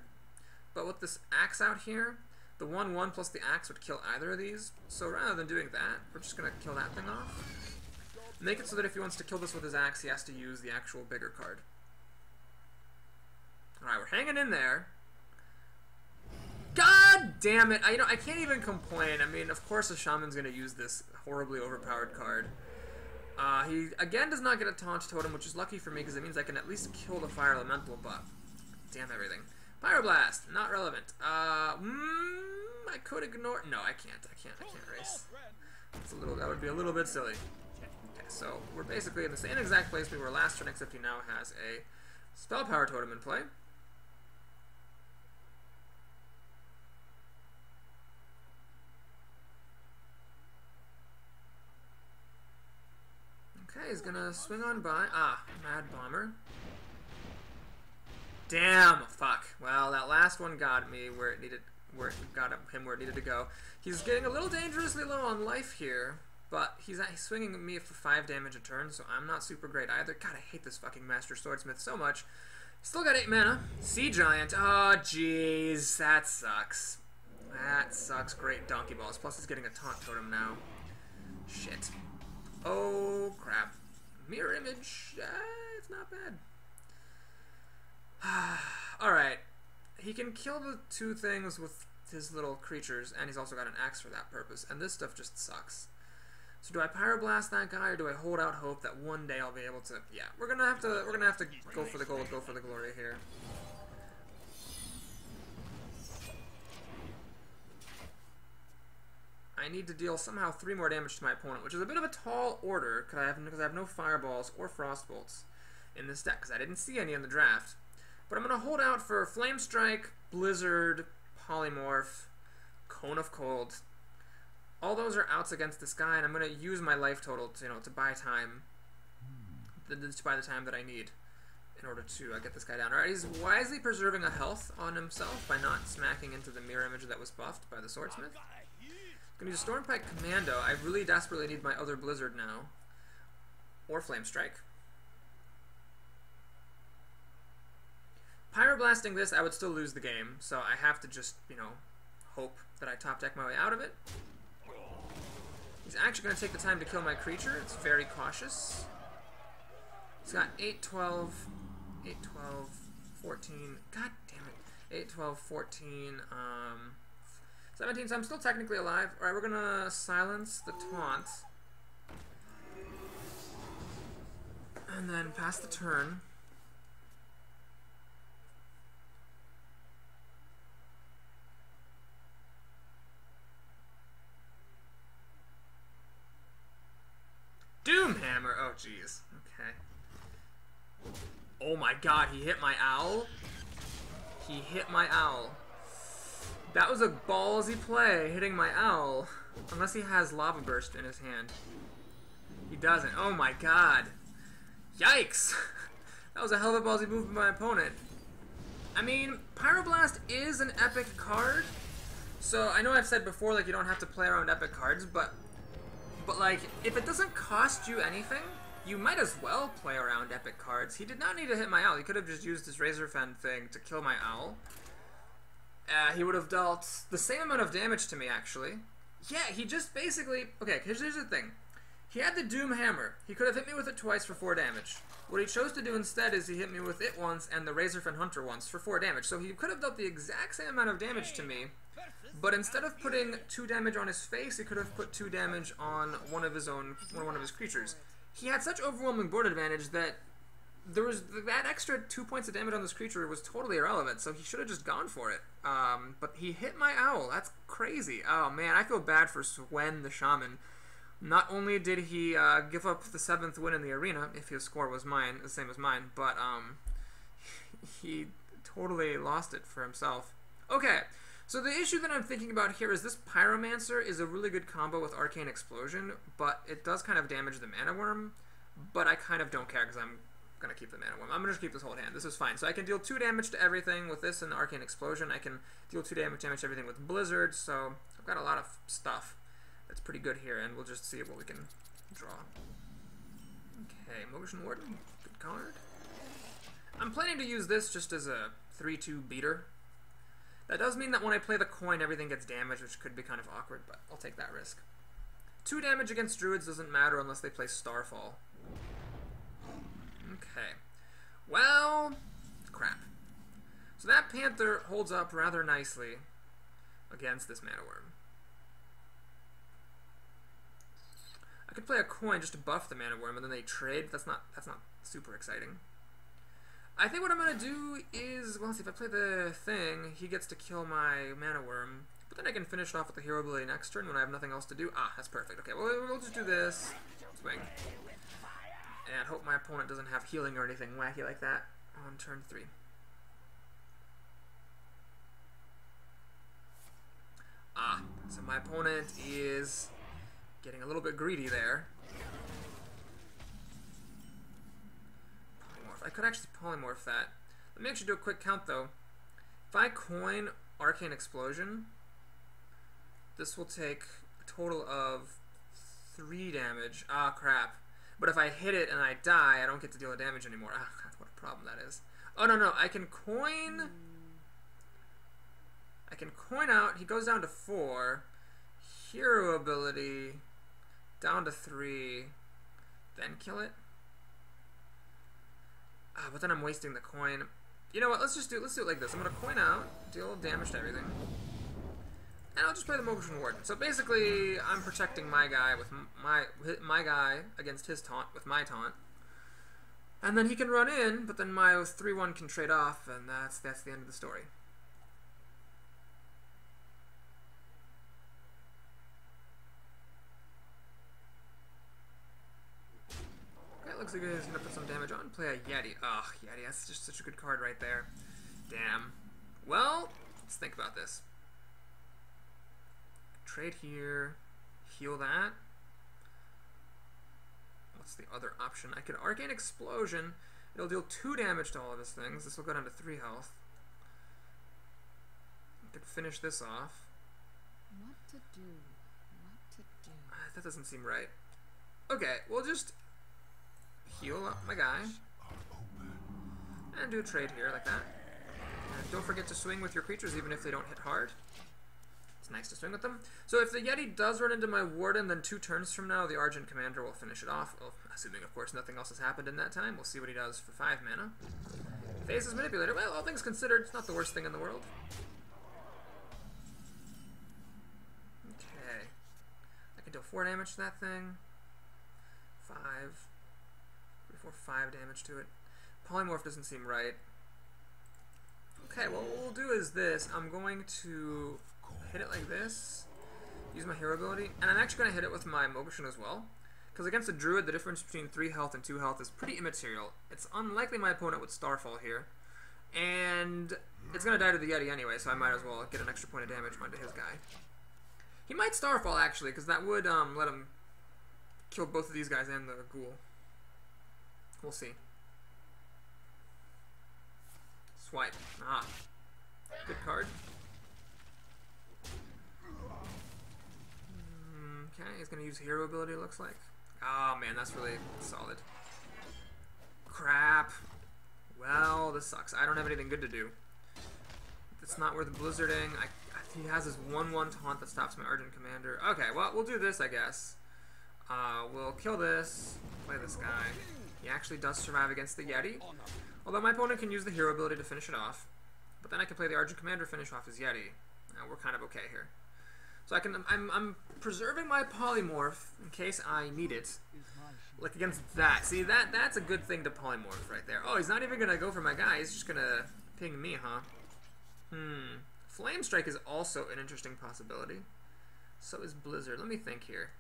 but with this axe out here, the 1/1 plus the axe would kill either of these. So rather than doing that, we're just going to kill that thing off. Make it so that if he wants to kill this with his axe, he has to use the actual bigger card. Alright, we're hanging in there. God damn it! I can't even complain. I mean, of course, a shaman's gonna use this horribly overpowered card. He again does not get a taunt totem, which is lucky for me because it means I can at least kill the Fire Elemental. But damn everything. Pyroblast, not relevant. I could ignore. No, I can't. I can't race. That would be a little bit silly. Okay, so we're basically in the same exact place we were last turn, except he now has a Spell Power Totem in play. Okay, he's gonna swing on by. Mad Bomber. Damn, fuck. Well, that last one got me where it needed to go. He's getting a little dangerously low on life here, but he's swinging at me for 5 damage a turn, so I'm not super great either. God, I hate this fucking Master Swordsmith so much. Still got 8 mana. Sea Giant. Oh, jeez, that sucks. That sucks. Great Donkey Balls. Plus, he's getting a Taunt Totem now. Shit. Oh, crap. Mirror Image. It's not bad. Alright. He can kill the 2 things with his little creatures, and he's also got an axe for that purpose, and this stuff just sucks. So do I Pyroblast that guy, or do I hold out hope that one day I'll be able to... Yeah, we're gonna have to go for the gold, go for the glory here. I need to deal somehow 3 more damage to my opponent, which is a bit of a tall order, because I have no fireballs or frost bolts. in this deck, because I didn't see any in the draft. But I'm going to hold out for Flame Strike, Blizzard, Polymorph, Cone of Cold. All those are outs against this guy, and I'm going to use my life total to, to buy time. To buy the time that I need in order to get this guy down. Alright, he's wisely preserving a health on himself by not smacking into the mirror image that was buffed by the Swordsmith. Gonna use Stormpike Commando. I really desperately need my other Blizzard now. Or Flame Strike. Pyroblasting this, I would still lose the game, so I have to just, hope that I top deck my way out of it. He's actually going to take the time to kill my creature. It's very cautious. He's got 8, 12, 8, 12, 14, god damn it, 8, 12, 14, 17, so I'm still technically alive. Alright, we're gonna silence the taunt. And then pass the turn. Doomhammer! Oh, jeez. Okay. Oh my god, he hit my owl? He hit my owl. That was a ballsy play, hitting my owl. Unless he has Lava Burst in his hand. He doesn't. Oh my god. Yikes! That was a hell of a ballsy move by my opponent. I mean, Pyroblast is an epic card. So, I know I've said before, like, you don't have to play around epic cards, but like, if it doesn't cost you anything, you might as well play around epic cards. He did not need to hit my owl. He could have just used his Razorfen thing to kill my owl. He would have dealt the same amount of damage to me, actually. Yeah, he just basically... Okay, here's the thing. He had the Doomhammer. He could have hit me with it twice for 4 damage. What he chose to do instead is he hit me with it once and the Razorfen Hunter once for 4 damage. So he could have dealt the exact same amount of damage to me, but instead of putting 2 damage on his face, he could have put 2 damage on one of his creatures. He had such overwhelming board advantage that that extra 2 points of damage on this creature was totally irrelevant, so he should have just gone for it. But he hit my owl. That's crazy. Oh man, I feel bad for Swen the Shaman. Not only did he give up the 7th win in the arena, if his score was the same as mine, but he totally lost it for himself. Okay, so the issue that I'm thinking about here is this Pyromancer is a really good combo with Arcane Explosion, but it does kind of damage the Mana Worm, but I kind of don't care because I'm going to keep the Mana Worm. I'm going to just keep this whole hand. This is fine. So I can deal 2 damage to everything with this and Arcane Explosion. I can deal 2 damage to everything with Blizzard, so I've got a lot of stuff that's pretty good here, and we'll just see what we can draw. Okay, Motion Warden, good card. I'm planning to use this just as a 3-2 beater. That does mean that when I play the coin, everything gets damaged, which could be kind of awkward, but I'll take that risk. 2 damage against Druids doesn't matter unless they play Starfall. Okay. Well, crap. So that Panther holds up rather nicely against this Mana Worm. I could play a coin just to buff the Mana Worm, and then they trade. That's not super exciting. I think what I'm going to do is, well, see, if I play the thing, he gets to kill my Mana Worm, but then I can finish it off with the Hero Ability next turn when I have nothing else to do. Ah, that's perfect. Okay, well, we'll just do this. Swing. And hope my opponent doesn't have healing or anything wacky like that on turn 3. Ah, so my opponent is getting a little bit greedy there. Polymorph. I could actually polymorph that. Let me actually do a quick count though. If I coin Arcane Explosion, this will take a total of 3 damage. Ah, crap. But if I hit it and I die, I don't get to deal the damage anymore. Ah, God, what a problem that is. Oh, no, I can coin... I can coin out. He goes down to 4. Hero ability down to 3. Then kill it. Ah, but then I'm wasting the coin. You know what? Let's do it like this. I'm gonna coin out, deal damage to everything, and I'll just play the Motion Warden. So basically, I'm protecting my guy with my guy against his taunt with my taunt, and then he can run in, but then my 3/1 can trade off, and that's the end of the story. looks like he's gonna put some damage on. Play a Yeti. Ugh, Yeti, that's just such a good card right there. Damn. Well, let's think about this. Trade here. Heal that. What's the other option? I could Arcane Explosion. It'll deal 2 damage to all of his things. This will go down to 3 health. I could finish this off. What to do? What to do? That doesn't seem right. Okay, we'll just heal up my guy. And do a trade here, like that. And don't forget to swing with your creatures, even if they don't hit hard. It's nice to swing with them. So if the Yeti does run into my Warden, then 2 turns from now, the Argent Commander will finish it off. Well, assuming, of course, nothing else has happened in that time. We'll see what he does for 5 mana. Faces Manipulator. Well, all things considered, it's not the worst thing in the world. Okay. I can deal 4 damage to that thing. 5. 3, 4, 5 damage to it. Polymorph doesn't seem right. Okay, well, what we'll do is this. I'm going to hit it like this, use my hero ability, and I'm actually going to hit it with my Motion as well. Because against a Druid, the difference between 3 health and 2 health is pretty immaterial. It's unlikely my opponent would Starfall here. And it's going to die to the Yeti anyway, so I might as well get an extra point of damage onto his guy. He might Starfall, actually, because that would let him kill both of these guys and the Ghoul. We'll see. Swipe. Ah. Good card. Okay, he's going to use hero ability, it looks like. Oh, man, that's really solid. Crap. Well, this sucks. I don't have anything good to do. It's not worth blizzarding. He has his 1/1 taunt that stops my Argent Commander. Okay, well, we'll do this, I guess. We'll kill this, play this guy. He actually does survive against the Yeti. Although my opponent can use the hero ability to finish it off. But then I can play the Argent Commander, finish off his Yeti. We're kind of okay here. So I'm preserving my Polymorph in case I need it. Like against that. See, that's a good thing to Polymorph right there. Oh, he's not even going to go for my guy. He's just going to ping me, huh? Flame Strike is also an interesting possibility. So is Blizzard. Let me think here.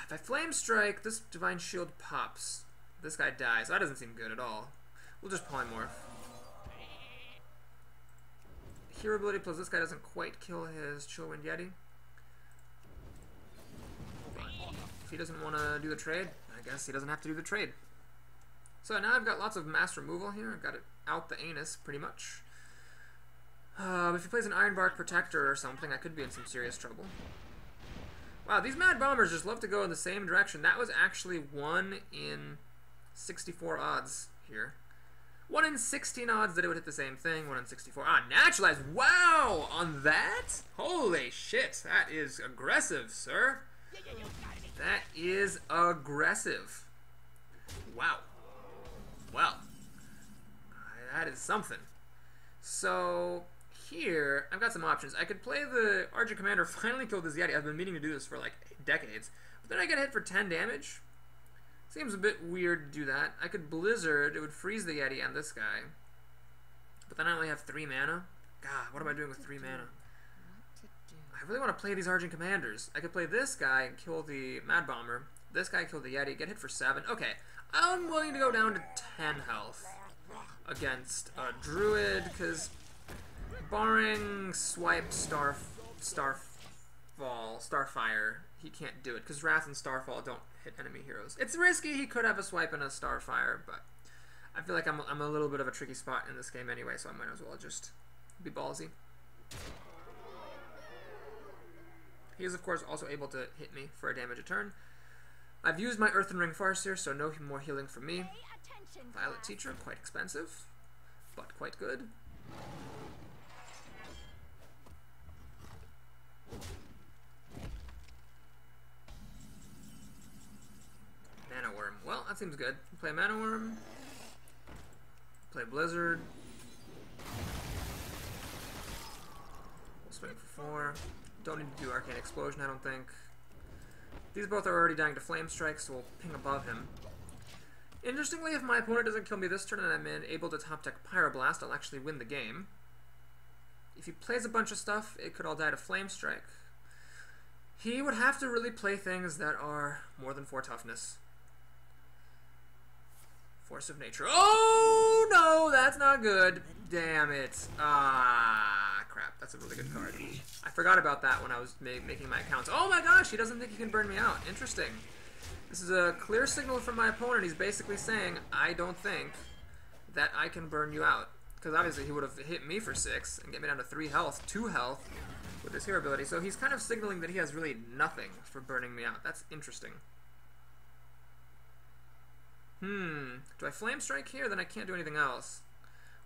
If I Flame Strike, this Divine Shield pops. This guy dies. That doesn't seem good at all. We'll just Polymorph. Hero ability plus this guy doesn't quite kill his Chillwind Yeti. If he doesn't want to do the trade, I guess he doesn't have to do the trade. So now I've got lots of mass removal here. I've got it out the anus, pretty much. If he plays an Ironbark Protector or something, I could be in some serious trouble. Wow, these Mad Bombers just love to go in the same direction. That was actually 1 in 64 odds here. 1 in 16 odds that it would hit the same thing. 1 in 64. Ah, Naturalized. Wow! On that? Holy shit. That is aggressive, sir. That is aggressive. Wow. Well. That is something. So, here, I've got some options. I could play the Argent Commander, finally kill this Yeti. I've been meaning to do this for like decades. But then I get hit for 10 damage. Seems a bit weird to do that. I could Blizzard. It would freeze the Yeti and this guy. But then I only have 3 mana. God, what am I doing with 3 mana? I really want to play these Argent Commanders. I could play this guy and kill the Mad Bomber. This guy kill the Yeti, get hit for 7. Okay, I'm willing to go down to 10 health against a Druid, because barring Swipe, Starfire, he can't do it, because Wrath and Starfall don't hit enemy heroes. It's risky. He could have a Swipe and a Starfire, but I feel like I'm a little bit of a tricky spot in this game anyway, so I might as well just be ballsy. He is, of course, also able to hit me for a damage a turn. I've used my Earthen Ring Farseer, so no more healing from me. Violet Teacher, quite expensive, but quite good. Mana Worm. Well, that seems good. Play Mana Worm. Play Blizzard. We'll swing for 4. Don't need to do Arcane Explosion, I don't think. These both are already dying to Flame Strike, so we'll ping above him. Interestingly, if my opponent doesn't kill me this turn and I'm able to top deck Pyroblast, I'll actually win the game. If he plays a bunch of stuff, it could all die to Flame Strike. He would have to really play things that are more than 4 toughness. Force of Nature. Oh, no, that's not good. Damn it. Ah, crap. That's a really good card. I forgot about that when I was making my accounts. Oh my gosh, he doesn't think he can burn me out. Interesting. This is a clear signal from my opponent. He's basically saying, I don't think that I can burn you out. Because obviously he would have hit me for 6 and get me down to 3 health, 2 health with his hero ability. So he's kind of signaling that he has really nothing for burning me out. That's interesting. Do I Flame Strike here? Then I can't do anything else.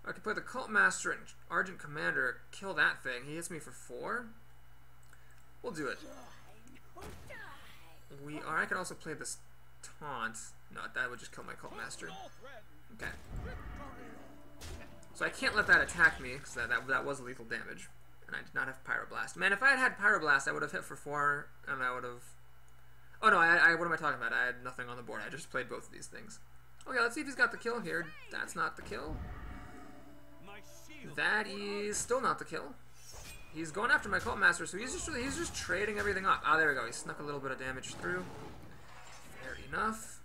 I could play the Cult Master and Argent Commander, kill that thing. He hits me for 4. We'll do it. I could also play this Taunt. No, that would just kill my Cult Master. Okay. So I can't let that attack me, because that was lethal damage. And I did not have Pyroblast. Man, if I had had Pyroblast, I would have hit for 4, and I would have... Oh no, what am I talking about? I had nothing on the board. I just played both of these things. Okay, let's see if he's got the kill here. That's not the kill. That is still not the kill. He's going after my Cult Master, so he's just trading everything up. Ah, there we go. He snuck a little bit of damage through. Fair enough.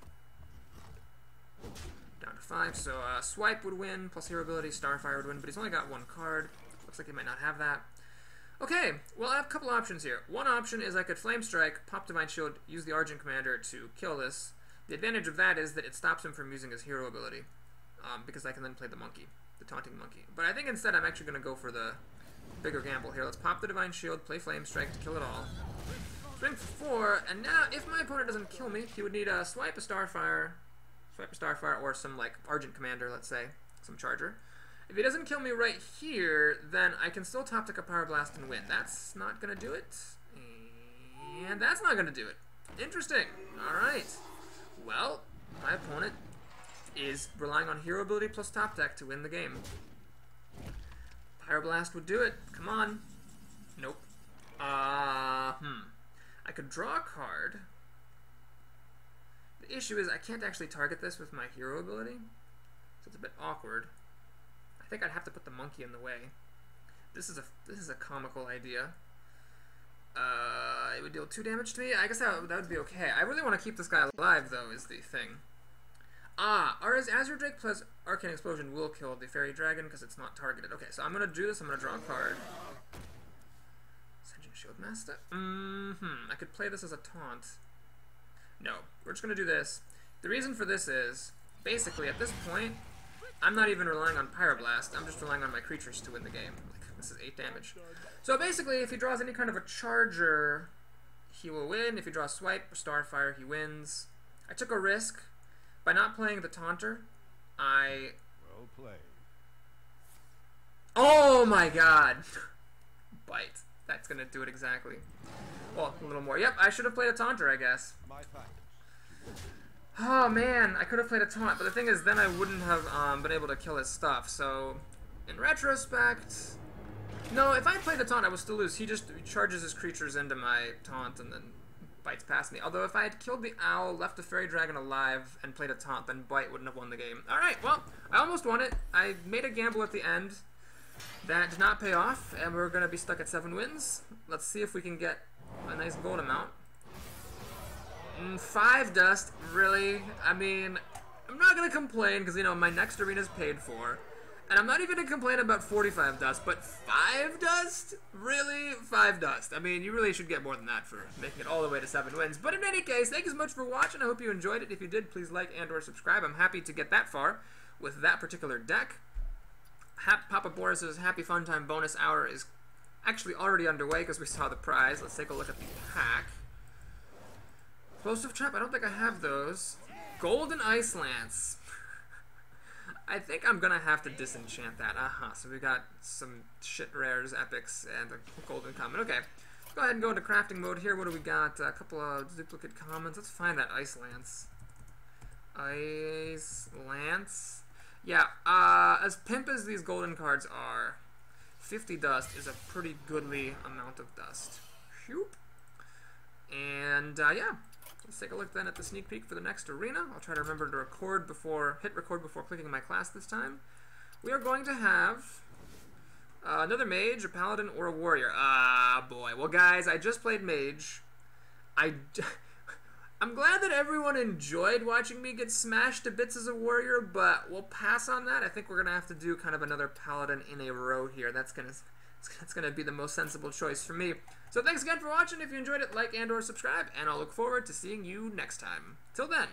Down to 5. So Swipe would win, plus Hero Ability. Starfire would win, but he's only got 1 card. Looks like he might not have that. Okay, well I have a couple options here. One option is I could Flame Strike, pop Divine Shield, use the Argent Commander to kill this. The advantage of that is that it stops him from using his hero ability, because I can then play the monkey, the Taunting Monkey. But I think instead I'm actually going to go for the bigger gamble here. Let's pop the Divine Shield, play Flame Strike to kill it all. Swing for 4, and now if my opponent doesn't kill me, he would need a Swipe a Starfire, or some like Argent Commander, let's say, some Charger. If he doesn't kill me right here, then I can still top deck a Power Blast and win. That's not going to do it. And that's not going to do it. Interesting. Alright. Well, my opponent is relying on Hero Ability plus top deck to win the game. Pyroblast would do it. Come on. Nope. I could draw a card. The issue is I can't actually target this with my Hero Ability, so it's a bit awkward. I think I'd have to put the monkey in the way. This is a comical idea. It would deal 2 damage to me. I guess that would be okay. I really want to keep this guy alive, though, is the thing. Azure Drake plus Arcane Explosion will kill the Fairy Dragon because it's not targeted. Okay, so I'm going to do this. I'm going to draw a card. Ascension Shieldmaster? I could play this as a taunt. No, we're just going to do this. The reason for this is, basically, at this point, I'm not even relying on Pyroblast. I'm just relying on my creatures to win the game. Like, this is 8 damage. So basically, if he draws any kind of a Charger, he will win. If he draws Swipe or Starfire, he wins. I took a risk. By not playing the Taunter, Well played. Oh my god! Bite. That's gonna do it exactly. Well, a little more. Yep, I should have played a Taunter, I guess. My thanks. Oh man, I could have played a Taunt, but the thing is, then I wouldn't have been able to kill his stuff, so... In retrospect... No, if I had played the Taunt, I would still lose. He just charges his creatures into my Taunt and then bites past me. Although if I had killed the Owl, left the Fairy Dragon alive, and played a Taunt, then Bite wouldn't have won the game. Alright, well, I almost won it. I made a gamble at the end. That did not pay off, and we're going to be stuck at 7 wins. Let's see if we can get a nice gold amount. 5 dust, really? I mean, I'm not going to complain, because, you know, my next arena is paid for. And I'm not even going to complain about 45 dust, but 5 dust? Really? 5 dust. I mean, you really should get more than that for making it all the way to 7 wins. But in any case, thank you so much for watching. I hope you enjoyed it. If you did, please like and or subscribe. I'm happy to get that far with that particular deck. Papa Boris's Happy Fun Time bonus hour is actually already underway because we saw the prize. Let's take a look at the pack. Explosive Trap, I don't think I have those. Golden Ice Lance. I think I'm gonna have to disenchant that. So we got some shit rares, epics, and a golden common. Okay, let's go ahead and go into crafting mode here. What do we got? A couple of duplicate commons. Let's find that Ice Lance. Ice Lance. Yeah, as pimp as these golden cards are, 50 dust is a pretty goodly amount of dust. Shoop. And, yeah. Let's take a look then at the sneak peek for the next arena. I'll try to remember to hit record before clicking my class this time. We are going to have another mage, a paladin, or a warrior. Ah, boy. Well, guys, I just played mage. I'm glad that everyone enjoyed watching me get smashed to bits as a warrior, but we'll pass on that. I think we're going to have to do kind of another paladin in a row here. That's gonna be the most sensible choice for me. So thanks again for watching. If you enjoyed it, like and or subscribe, and I'll look forward to seeing you next time. Till then.